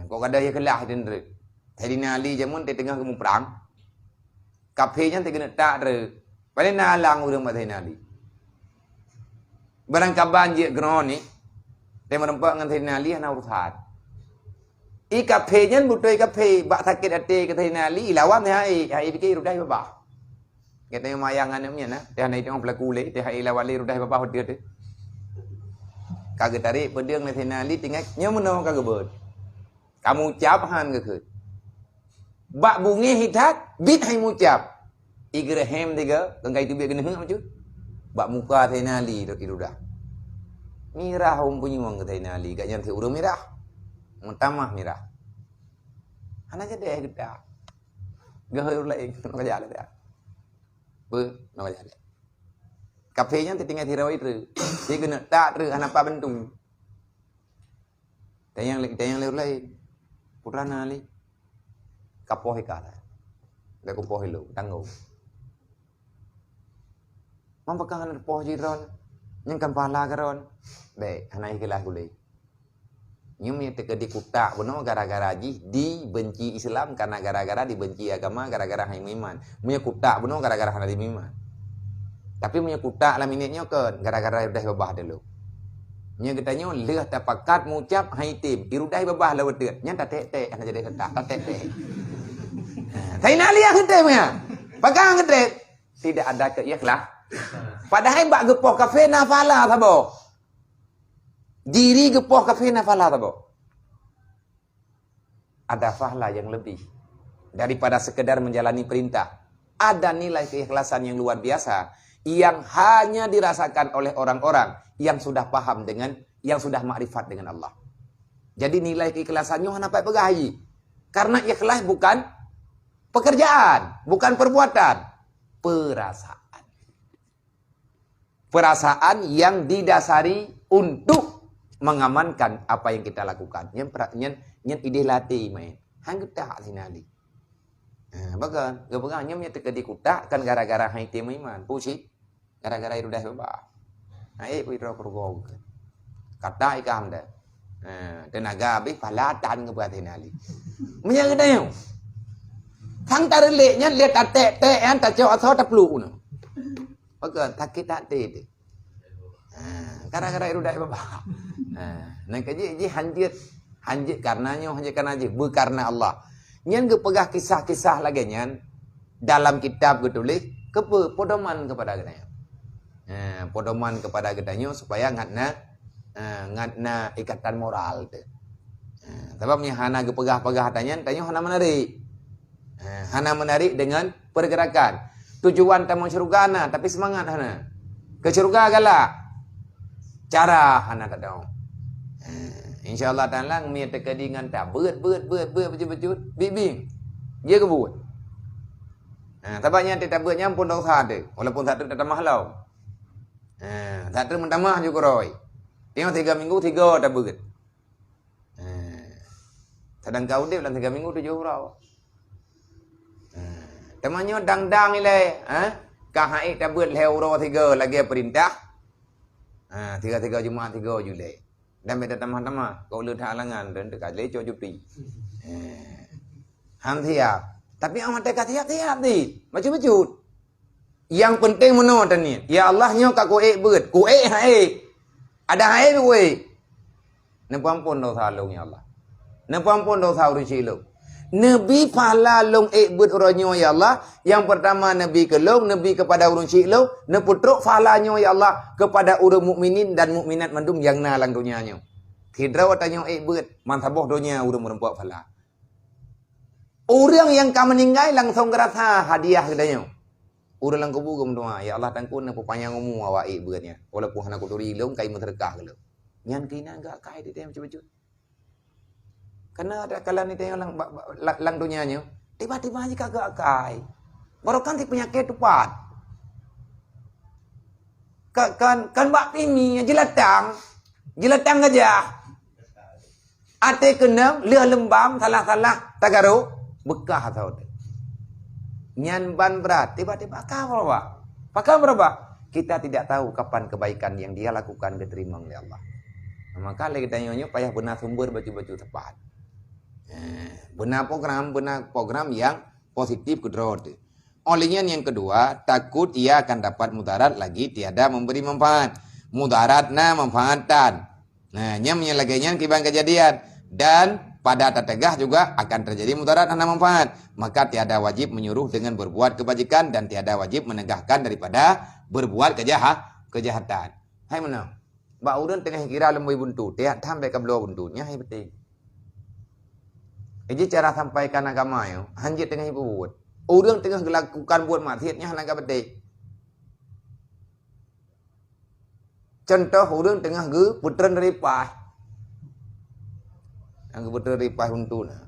Kau kadah ya kelah dan re. Tadi nali jamun di tengah kamu perang. Kapenya tegena tak re. Paling nalang urang batai nali. Barang kaban je groni. Dia merempak dengan tadi nali hana urusan. Kapenya butuh kape bak sakit hati kata nali lawan hai fikir rudah babah. Katanya mayangan namanya nah. Dia naik tengok pelaku le, dia hai lawan le rudah babah dia tu. Kagak tarik pedang le nali tinggal nyamun kagak ber. Kamu ucap han ke. Bak bunge hitat bit hai mucap. Igrahem tiga, tengkai tu biar kena hang macam. Bak muka nali rudah. Mirah punya wang kata nali, gak nyantai urang mirah. Mentamah mirah. Hana je deh kita. Gahur lain nak jalan dah. Nak jalan. Kafenya tinggal tirau itu. Dia kena tak re hana pa bentung. Tayang lain. Purana li. Kapoh ikara. Dah kapoh lu tanggo. Mampakang hana poh jiron. Yang kampala karon. Deh hana ikilah kulai. Nyum teka di kutak benar gara-gara dibenci Islam karena gara-gara dibenci agama gara-gara hai iman. Punya kutak benar gara-gara hana iman. Tapi punya kutak lah minitnya kan gara-gara udah babah dulu. Nya katanya leh tapakat mengucap hai tim irudai babah lah wedet. Nya tak tek hana jadi ketak tak tek. Sai nali yang hete punya. Pagang hete. Tidak ada keikhlas. Padahal bak gepoh kafe nafala sabo. Diri gepoh kafe nafala tabo. Ada fahla yang lebih daripada sekedar menjalani perintah. Ada nilai keikhlasan yang luar biasa yang hanya dirasakan oleh orang-orang yang sudah paham dengan, yang sudah makrifat dengan Allah. Jadi nilai keikhlasannya hana pai pegahi. Karena ikhlas bukan pekerjaan, bukan perbuatan, perasaan. Perasaan yang didasari untuk mengamankan apa yang kita lakukan. Yang ide latih main. Hang getak sinali. Bagan, gabaganya punya teka di kutak kan gara-gara hai tim iman, pusing. Gara-gara itu dah bebas. Pun itu pergol. Kata ikam dah. Tenaga habis palatan ke batin ali. Punya kita yang. Thang tarileknya lihat tek-tek tak jauh asal tak peluk no. Bagan, tak kita teh. Gara-gara itu dah bebas. Nah kaji hanjit karenanya karena karena Allah. Nyan ke pegah kisah-kisah lagi nyan dalam kitab ke tulis podoman kepada kita. Podoman kepada kita supaya ngatna ikatan moral tu. Sebabnya hana ke pegah-pegah tanya hana menarik. Hana menarik dengan pergerakan. Tujuan tamu syurgana tapi semangat hana. Ke syurga galak. Cara hana tak tahu. InsyaAllah ta'ala ngomong terkadingan tak betul-betul bing dia kebut tabaknya tidak beratnya pun dosa ada walaupun tak ada mahlau tak ada mentamah juga roy tengok 3 minggu 3 tak berat sedang kau dia dalam 3 minggu 7 orang temannya dang-dang ni lah kahai tak berat lehau roh 3 lagi perintah 3 Jumaat 3 Julai dan beda tamah-tamah kau lihat halangan dan dekat leco cuti siap tapi amat dekat siap ni macam-macam yang penting menurut ni ya Allah nyo ka ku beut ku hae ada hae ku nepampun dosa long ya Allah nepampun dosa urusi long Nabi pahala long beut uronyo ya Allah yang pertama Nabi kelong Nabi kepada urun long ne putruk pahalanya ya Allah kepada urun mukminin dan mukminat mandum yang nalang dunianya tidak watanya beut mantaboh dunia urun merempuak pahala orang yang ka meninggal langsung kerasa hadiah kedanya urun lang kubu gum doa ya Allah tangkun ne pupanya ngomu awak beutnya walaupun hana kuturi long kai menterkah gelo nyan kina enggak kai di tem cucu karena ada kala ni tengok lang dunianya tiba-tiba aja kagak kai baru kan penyakit tepat kan bak ini jelatang gajah ate kenam leh lembam salah tagaro bekah tau nyan ban berat tiba-tiba pakai berapa kita tidak tahu kapan kebaikan yang dia lakukan diterima oleh Allah maka lagi tanya payah benar sumber baju-baju tepat benar program yang positif kedua. Olehnya yang kedua, takut ia akan dapat mudarat lagi tiada memberi manfaat. Mudarat manfaatan. Nah, nyamnya lagi kibang kejadian dan pada tategah juga akan terjadi mudarat dan manfaat. Maka tiada wajib menyuruh dengan berbuat kebajikan dan tiada wajib menegahkan daripada berbuat kejahatan. Hai menang. Ba urun tengah kira lembui buntu, tiap sampai ke belah buntunya hai betul. Jadi cara sampaikan agama yo, hanjit tengah buat. Orang tengah melakukan buat maksiatnya hanaga betul. Contoh orang tengah putran ripah. Ang putran ripah untuk na.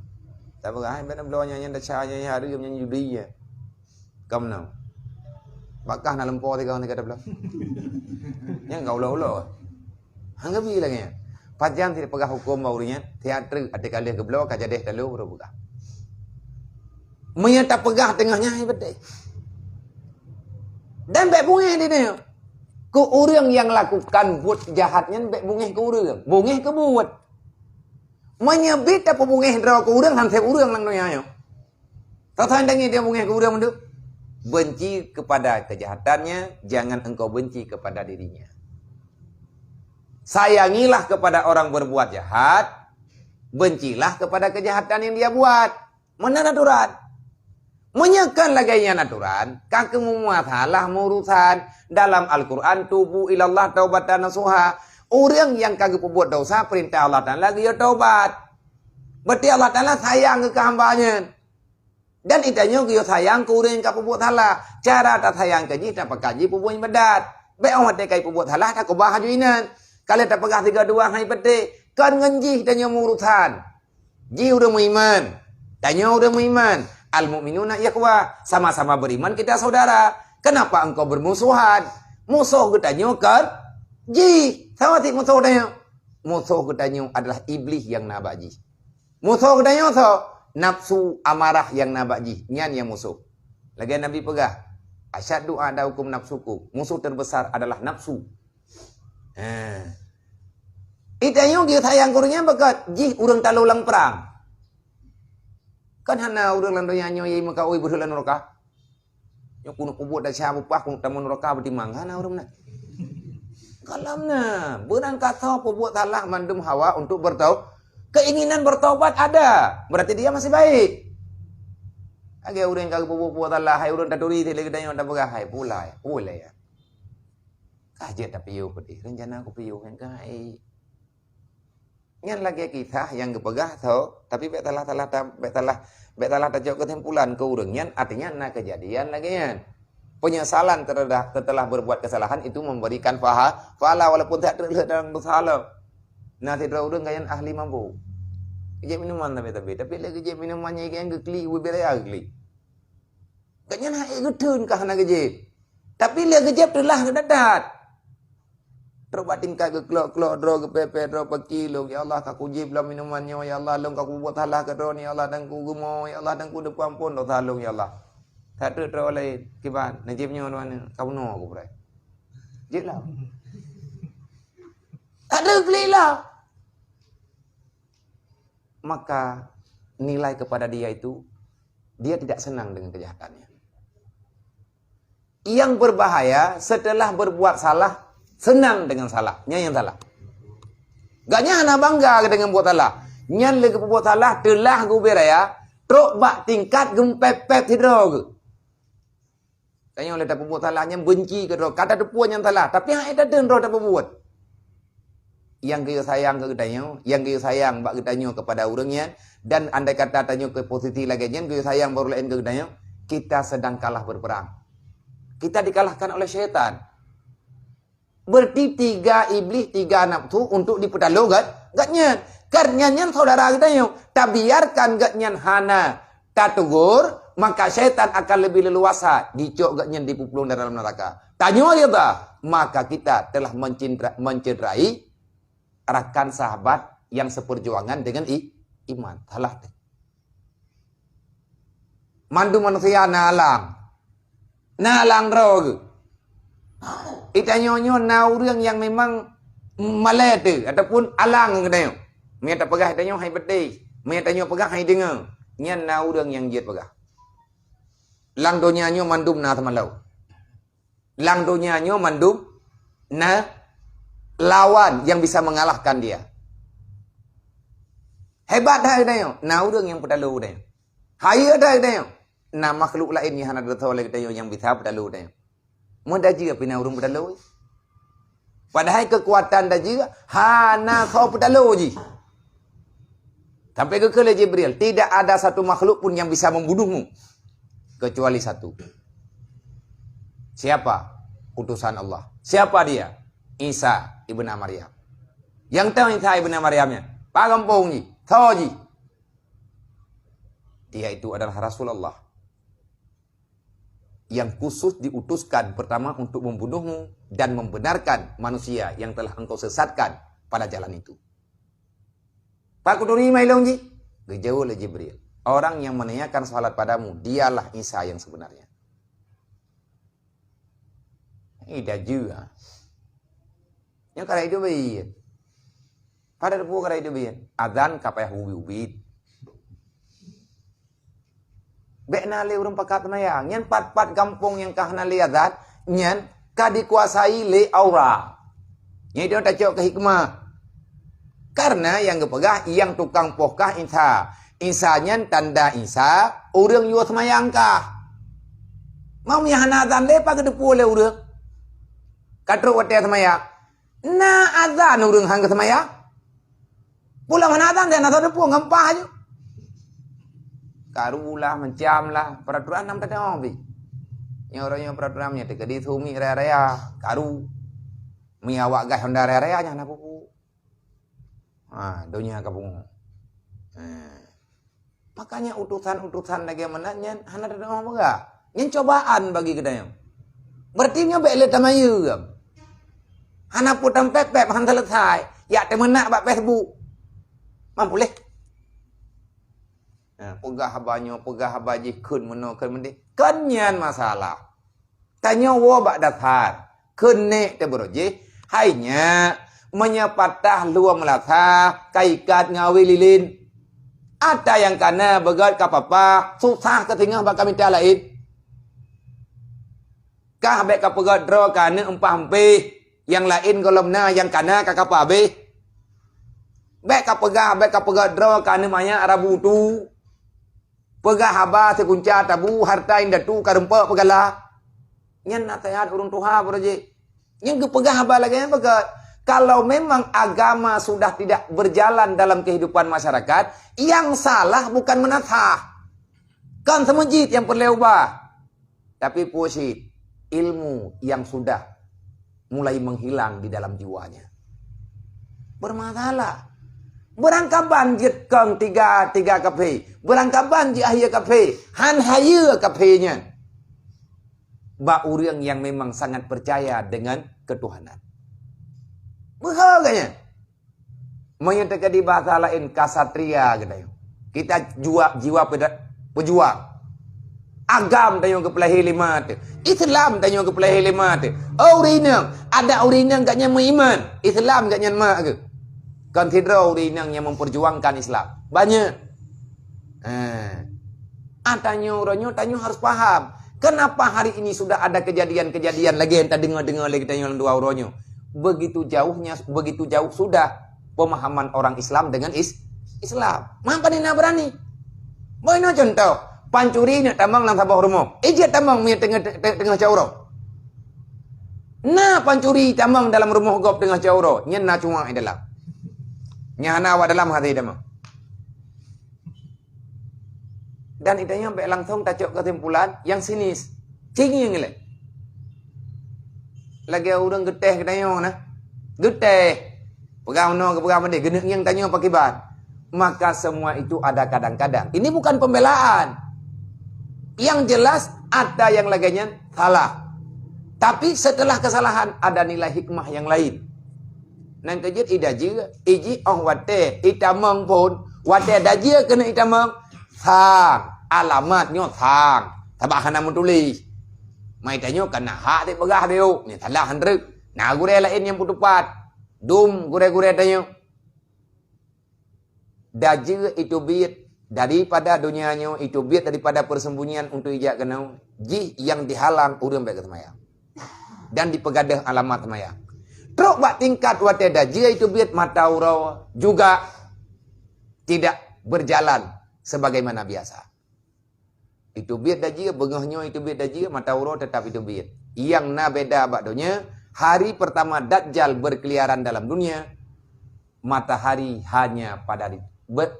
Tapi kan benar belanya yang dah cahaya yang hari yang judi ya. Kamu nak? Bakah nak lempau tiga orang kata belah. Yang kau ulah. Hangga bi lagi. Pajam tidak pegah hukum baurinya teater ada kali ke belah kajadeh dalu baru buka. Menyata pegah tengahnya betul. Dan baik bungih dia ni. Ku orang yang lakukan buat jahatnya baik bungih ke orang. Bungih ke buat. Menyebit apa bungih draw ke orang hansip orang lang dunia. Tahu-tahu dia bungih ke orang itu. Benci kepada kejahatannya, jangan engkau benci kepada dirinya. Sayangilah kepada orang berbuat jahat, bencilah kepada kejahatan yang dia buat. Mana naturan? Menyekan lagainya naturan, kaki memuatalah urusan dalam Al-Quran tubu ilallah taubatan nasuha. Orang yang kagak berbuat dosa perintah Allah Taala dia taubat. Berarti Allah Taala sayang ke hambanya. Dan itanya dia sayang ke orang yang kagak berbuat salah. Cara tak sayang ke dia tak kaji berbuat ibadat. Baik orang dekai berbuat salah tak kubah hajuinan. Kalau tak pegah 32 hari peti, kan ngenjih tanya urusan. Ji udah beriman. Tanya udah beriman. Al-mu'minuna ikhwah. Sama-sama beriman kita saudara. Kenapa engkau bermusuhan? Musuh katanya kan? Ji. Sama si musuh katanya? Musuh katanya adalah iblis yang nak ji. Musuh katanya so. nafsu amarah yang nabaji, nyan yang musuh. Lagi Nabi pegah, asyaddu adaukum nafsuku. Musuh terbesar adalah nafsu. Itanya dia sayang kurunya bakat ji urang talu lang perang. Kan hana urang lan doyanyo yai maka oi berheula neraka. Yo kuno kubut da sya bupah kuno tamun neraka betimang hana urang na. Kalamna, beunang kata pembuat salah mandum hawa untuk keinginan bertobat ada. Berarti dia masih baik. Age urang kagak buat salah hai urang taduri teh lagi dayon da hai pula ya. Kajet tapi yo pedih rencana aku piyo kan kai. Ngan lagi kita yang kepegah tau, tapi betalah tajau kesimpulan ke urang nyan artinya na kejadian lagi nyan. Penyesalan setelah berbuat kesalahan itu memberikan pahala walaupun tak terlihat bersalah. Nah tidak urang kayan ahli mampu. Kejep minuman tapi lagi kejep minumannya yang gekli ubere agli. Kanya nak ikutun kah nak kejep. Tapi dia kejep telah kedadat. Terbatin kah geklok dro gepepe dro pakilo ya Allah kaku jib lah minumannya ya Allah long kaku buat halah ke dro ni ya Allah dan ku gumo ya Allah dan ku depan pun do thalung ya Allah. Tak ada dro oleh kiban najibnya mana kau no aku berai. Jib lah. Tak ada gelilah. Maka nilai kepada dia itu dia tidak senang dengan kejahatannya. Yang berbahaya setelah berbuat salah senang dengan salahnya yang salah. Gaknya hana bangga dengan buat salah. Nyan lagi buat salah telah gu beraya trok bak tingkat gempep-pep hidrog. Tanya oleh tak buat salahnya benci ke kata depuan yang salah tapi hak ada den ro tak buat. Yang kita sayang ke kitanya, yang kita sayang bak kitanya kepada orangnya dan andai kata tanya ke posisi lagi nyan kita sayang baru lain ke kitanya, kita sedang kalah berperang. Kita dikalahkan oleh syaitan. Berarti 3 iblis, 3 nafsu untuk dipedalo gak nyan. Karena nyan saudara kita yuk. Tak biarkan gak nyan hana tak tegur, maka syaitan akan lebih leluasa dicok gak nyan dipupulung dalam neraka. Tanya dia bah, maka kita telah mencederai rakan sahabat yang seperjuangan dengan iman. Salah. Mandu manusia nalang rog. Itanya na urang yang memang malete ataupun alang ngadayo. Me tak pegah itanya hai bedai. Me tanya pegah hai dengar. Nyan na urang yang jet pegah. Lang donyanyo mandum na tamalau. Lang donyanyo mandum na lawan yang bisa mengalahkan dia. Hebat dah itanya. Na urang yang pedalu dia. Hai ada itanya. Na makhluk lain yang hana datang oleh itanya yang bisa pedalu dia. Mudah juga pina urung pedalu. Padahal kekuatan dah juga hana kau pedalu je. Sampai ke Jibril, tidak ada satu makhluk pun yang bisa membunuhmu kecuali satu. Siapa? Utusan Allah. Siapa dia? Isa ibn Maryam. Yang tahu Isa ibn Maryamnya? Pak kampung ji, tahu ji. Dia itu adalah Rasulullah. Yang khusus diutuskan pertama untuk membunuhmu dan membenarkan manusia yang telah engkau sesatkan pada jalan itu. Pak kuduri mailong ji, jauh oleh Jibril. Orang yang menanyakan salat padamu, dialah Isa yang sebenarnya. Ini dah juga. Yang kara itu baik. Pada depu kara itu baik. Adzan kapaya ubi-ubi. Bekna le urang pakat mayang. Nyan pat-pat kampung yang kahna le adzan, nyan ka dikuasai le aura. Nyan dia tak cok ke hikmah. Karena yang kepegah yang tukang pokah Isa. Isa nyan tanda Isa, urang yuas mayang kah. Mau nya hana adzan le pa ke depu le urang. Katro wate semaya. Na adzan urang hang ke semaya. Pulang hana adzan dan adzan depu ngampah aja. Karulah mencamlah peraturan nam tadau bi. Yang orangnya peraturannya teka di sumi raya karu. Mi awak gas Honda raya nya na pupu. Dunia kapung. Makanya utusan-utusan lagi menanya hana tadau boga. Nyen cobaan bagi kita. Berarti nya bek le tamayu gam. Hana putam pep-pep han selesai. Ya temenak bak Facebook. Mampu leh. Pegah banyak, pegah baji kun meno kun mendi. Kenyan masalah. Tanya wa bak dathar. Kenek te beroje. Hainya menyapatah luang melatah kaikat ngawi lilin. Ada yang kana begat kapapa susah ketingah bak kami lain. Kah bek kapegat dro kana empah empe. Yang lain kolomna yang kana kakapa be. Bek kapegah dro kana maya arabu tu. Pegah haba sekunca tabu harta inda tu karempa pegala. Nyen nasihat urung tuha beraje. Yang kepegah haba lagi yang pegat. Kalau memang agama sudah tidak berjalan dalam kehidupan masyarakat, yang salah bukan menatah. Kan semujit yang perlu ubah. Tapi puisi ilmu yang sudah mulai menghilang di dalam jiwanya. Bermasalah. Berangkapan jit kang tiga kafe. Berangkapan jit ahya kafe. Han haya kafenya. Ba orang yang memang sangat percaya dengan ketuhanan. Bahaganya. Menyatakan di bahasa lain kasatria gitu. Kita jiwa pejuang. Agam tanya ke pelahi lima tu. Islam tanya ke pelahi lima tu. Orang ada orang katnya beriman. Islam katnya mak ke. Consider orang yang memperjuangkan Islam. Banyak. Tanya orangnya, tanya harus paham. Kenapa hari ini sudah ada kejadian-kejadian lagi yang tak dengar lagi tanya dua orangnya. Begitu jauh sudah pemahaman orang Islam dengan Islam. Mampu ni nak berani. Mana contoh? Pancuri nak tambang dalam sabah rumah. Ijat tambang punya tengah cauro. Nah pancuri tambang dalam rumah gop tengah cauro. Nyen na cuma di dalam. Nyana awak dalam hati demang. Dan itu sampai langsung tacuk kesimpulan yang sinis. Cingi yang ngelak. Lagi orang geteh katanya nah. Geteh. Pegang no ke pegang mandi. Genek yang tanya pakai ban. Maka semua itu ada kadang-kadang. Ini bukan pembelaan. Yang jelas ada yang laginya salah. Tapi setelah kesalahan ada nilai hikmah yang lain. Nang kejut idaje iji ong wate itamang pun wate daje kena itamang sang alamatnya sang tabahana mutuli mai tanyo kana hak de begah deu ni salah handrek nah gure lain yang putupat dum gure-gure tanyo daje itu biat daripada dunianya itu biat daripada persembunyian untuk ijak kenau ji yang dihalang urang baik kemayang dan dipegadah alamat kemayang. Teruk bak tingkat wate daji itu biat mata urau juga tidak berjalan sebagaimana biasa. Itu biat daji bengahnya itu biat daji mata urau tetap itu biat. Yang na beda bakdonya hari pertama Dajjal berkeliaran dalam dunia matahari hanya pada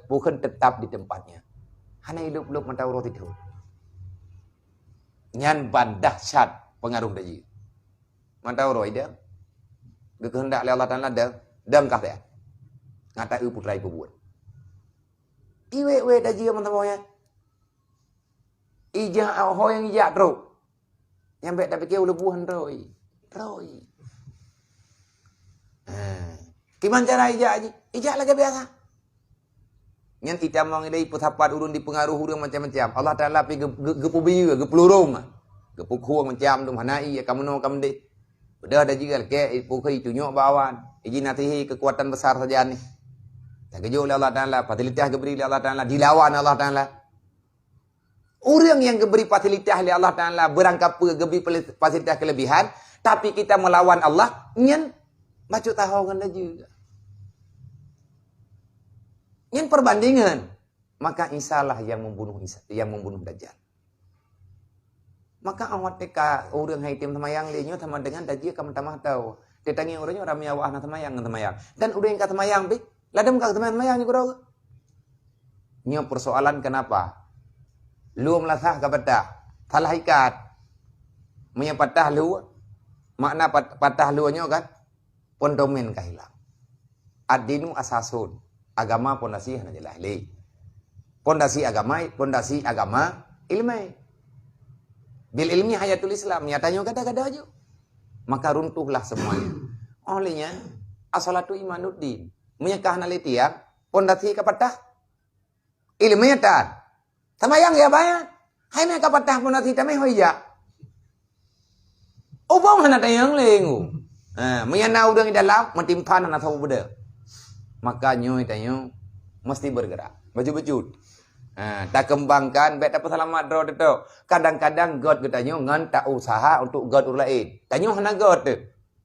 bukan tetap di tempatnya. Hanya hidup-hidup mata urau itu. Nyan ban dahsyat pengaruh daji. Mata urau itu kehendak Allah Ta'ala dan kata ngata putra ibu buat iwe daji teman-temannya ijah ahoy yang ijak teruk yang baik tak fikir lebuhan roy gimana cara ijak lagi biasa yang kita mengidai putapat urun dipengaruh urun macam-macam Allah Ta'ala pergi gepubi gepelurung gepukuang macam tu mana iya kamu no kamu deh. Udah ada juga ke pukul tunjuk bawan. Izin nanti kekuatan besar saja ni. Tak kejut oleh Allah Ta'ala. Fasilitas diberi oleh Allah Ta'ala. Dilawan Allah Ta'ala. Orang yang diberi fasilitas oleh Allah Ta'ala. Berangkap diberi fasilitas kelebihan. Tapi kita melawan Allah. Nyen. Baca tahu kan juga. Nyen perbandingan. Maka Isa lah yang membunuh Dajjal. Maka awak teka orang hai tim tamayang linya sama dengan daji kamu tamah tahu. Ditangi orangnya orang miawah na tamayang. Dan udah yang kata tamayang bi, ladam kata tamayang ni kurang. Nya persoalan kenapa? Lu melasah kepada salah ikat. Menyapatah lu makna patah luanya kan pondomen kahilang. Ad-dinu asasun. Agama pondasi hanya jelas li. Pondasi agama ilmu. Bil ilmi hayatul Islam, nyatanya kata-kata aja. Maka runtuhlah semuanya. Olehnya, asalatu imanuddin. Menyekah nalitian, pondasi kapatah. Ilmu nyata. Tamayang ya bayar. Hai me kapatah pun nanti tamai hoya. Ubang hana tayang lengu. Menyana udang di dalam metimpan hana tahu beda. Maka nyoy tayo mesti bergerak. Baju-baju. Tak kembangkan bet apa selamat draw itu. Kadang-kadang God katanya ngan tak usaha untuk God orang lain. Tanyo hana God tu.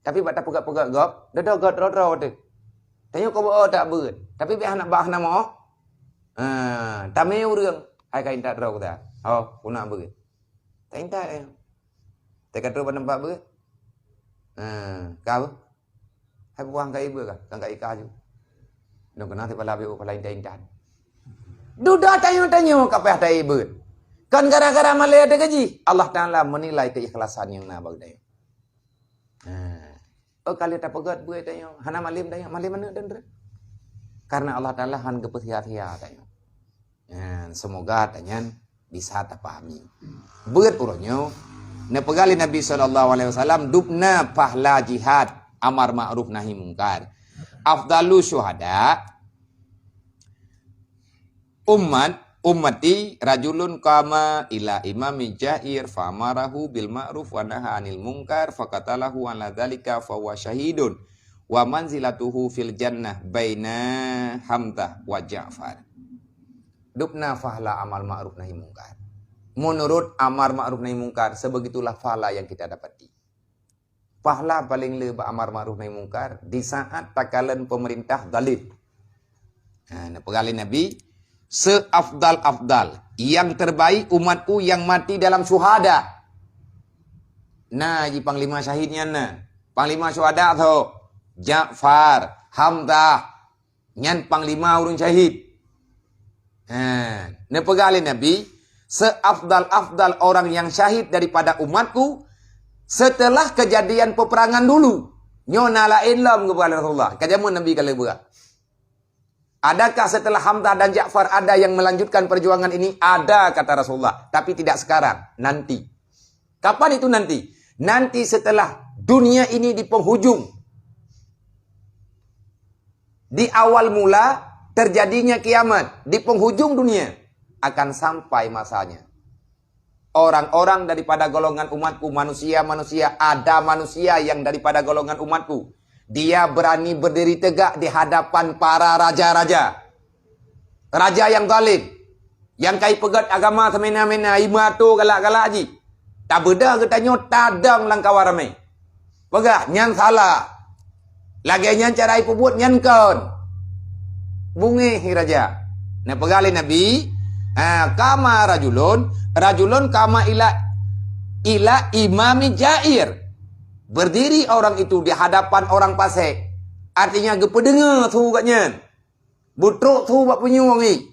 Tapi bat tak pegat-pegat God, dah God draw tu. Tanyo kau buat tak ber. Tapi be hana bah nama. Tamai urang. Hai kain tak draw kita. Oh, kuna ber. Tak intak dia. Tak kata pada tempat ber. Kau. Hai buang kai ber kah? Kan kai ika ju. Dong kena ti pala be pala intan. Duda tanya-tanya kapeh tai ber. Kan gara-gara malai ada gaji. Allah Taala menilai keikhlasan yang na bag dayo. Kali tak pegat ber tanya. Hana malim tanya, malim mana dan karena Allah Taala han kepetiat-tiat tanya. Semoga tanya bisa terpahami. Berat uronyo, ne pegali Nabi SAW dubna pahla jihad amar ma'ruf nahi mungkar. Afdalu syuhada ummati rajulun qama ila imami jair famarahu bil ma'ruf wa naha 'anil munkar faqatalahu ala dzalika fa huwa syahidun wa manzilatuhu fil jannah baina Hamzah wa Ja'far. Dubna fahla amal ma'ruf nahi mungkar. Menurut amar ma'ruf nahi mungkar, sebegitulah pahala yang kita dapati. Pahala paling lebih amar ma'ruf nahi mungkar di saat takalan pemerintah zalim. Pegali Nabi, seafdal-afdal, yang terbaik umatku yang mati dalam syuhada. Nah, ji panglima syahidnya nah. Panglima syuhada tu Ja'far, Hamzah, nyan panglima urun syahid. Pegali Nabi, seafdal-afdal orang yang syahid daripada umatku setelah kejadian peperangan dulu. Nyona lain lam kepada Rasulullah. Kajamun Nabi kalau buat. Adakah setelah Hamzah dan Ja'far ada yang melanjutkan perjuangan ini? Ada kata Rasulullah. Tapi tidak sekarang. Nanti. Kapan itu nanti? Nanti setelah dunia ini di penghujung. Di awal mula terjadinya kiamat. Di penghujung dunia. Akan sampai masanya. Orang-orang daripada golongan umatku, manusia-manusia, ada manusia yang daripada golongan umatku. Dia berani berdiri tegak di hadapan para raja-raja. Raja yang zalim. Yang kai pegat agama semena-mena, imatu galak-galak haji. Tak beda katanya tadang langkawa ramai. Pegah, nyan salah. Lagi nyan cara ipu buat nyan kon. Bungi raja. Nah pegali Nabi, kama rajulun kama ila imami jair. Berdiri orang itu di hadapan orang Pasek. Artinya gepedenga tu katnya. Butruk tu buat penyuangi.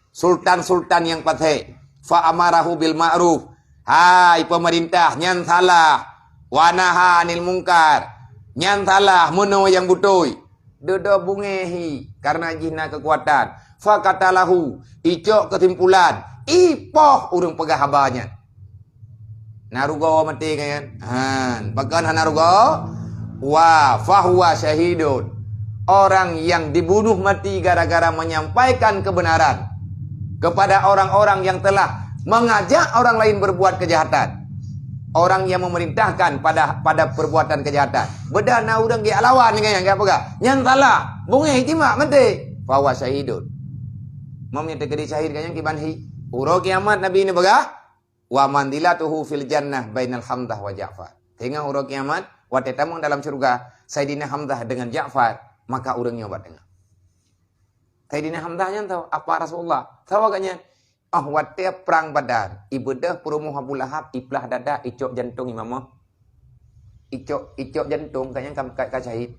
Sultan-sultan yang Pasek. Fa amarahu bil ma'ruf. Hai pemerintah, nyan salah. Wa naha 'anil munkar. Nyan salah mono yang butoi. Dodo bungehi karena jina kekuatan. Fa katalahu, icok kesimpulan. Ipoh urang pegah habanya. Narugo mati kan? Bahkan narugo wa fahuwa syahidun. Orang yang dibunuh mati gara-gara menyampaikan kebenaran kepada orang-orang yang telah mengajak orang lain berbuat kejahatan. Orang yang memerintahkan pada perbuatan kejahatan. Beda na urang dia lawan kan yang apa? Yang salah, bungi timak mati. Fahuwa syahidun. Mamnya tegedi syahid kan yang kibanhi. Uro kiamat Nabi ini begah. Wa mandilatuhu fil jannah bainal Hamzah wa Ja'far. Tengah urang kiamat, wa tetamung dalam surga Sayyidina Hamzah dengan Ja'far, maka urang nyoba dengar. Sayyidina Hamzah nya tahu apa Rasulullah. Tahu agaknya, wate perang Badar, ibadah perumuh Abu Lahab, iplah dada, icok jantung imamah. Icok jantung kayaknya ka syahid.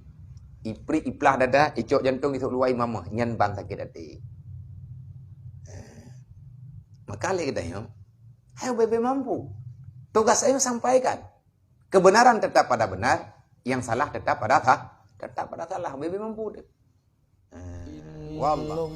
Iplah dada, icok jantung itu luai imamah, nyan ban sakit hati. Maka lagi kita ayo bebe mampu. Tugas saya sampaikan. Kebenaran tetap pada benar, yang salah tetap pada salah. Bebe mampu deh. Wallah.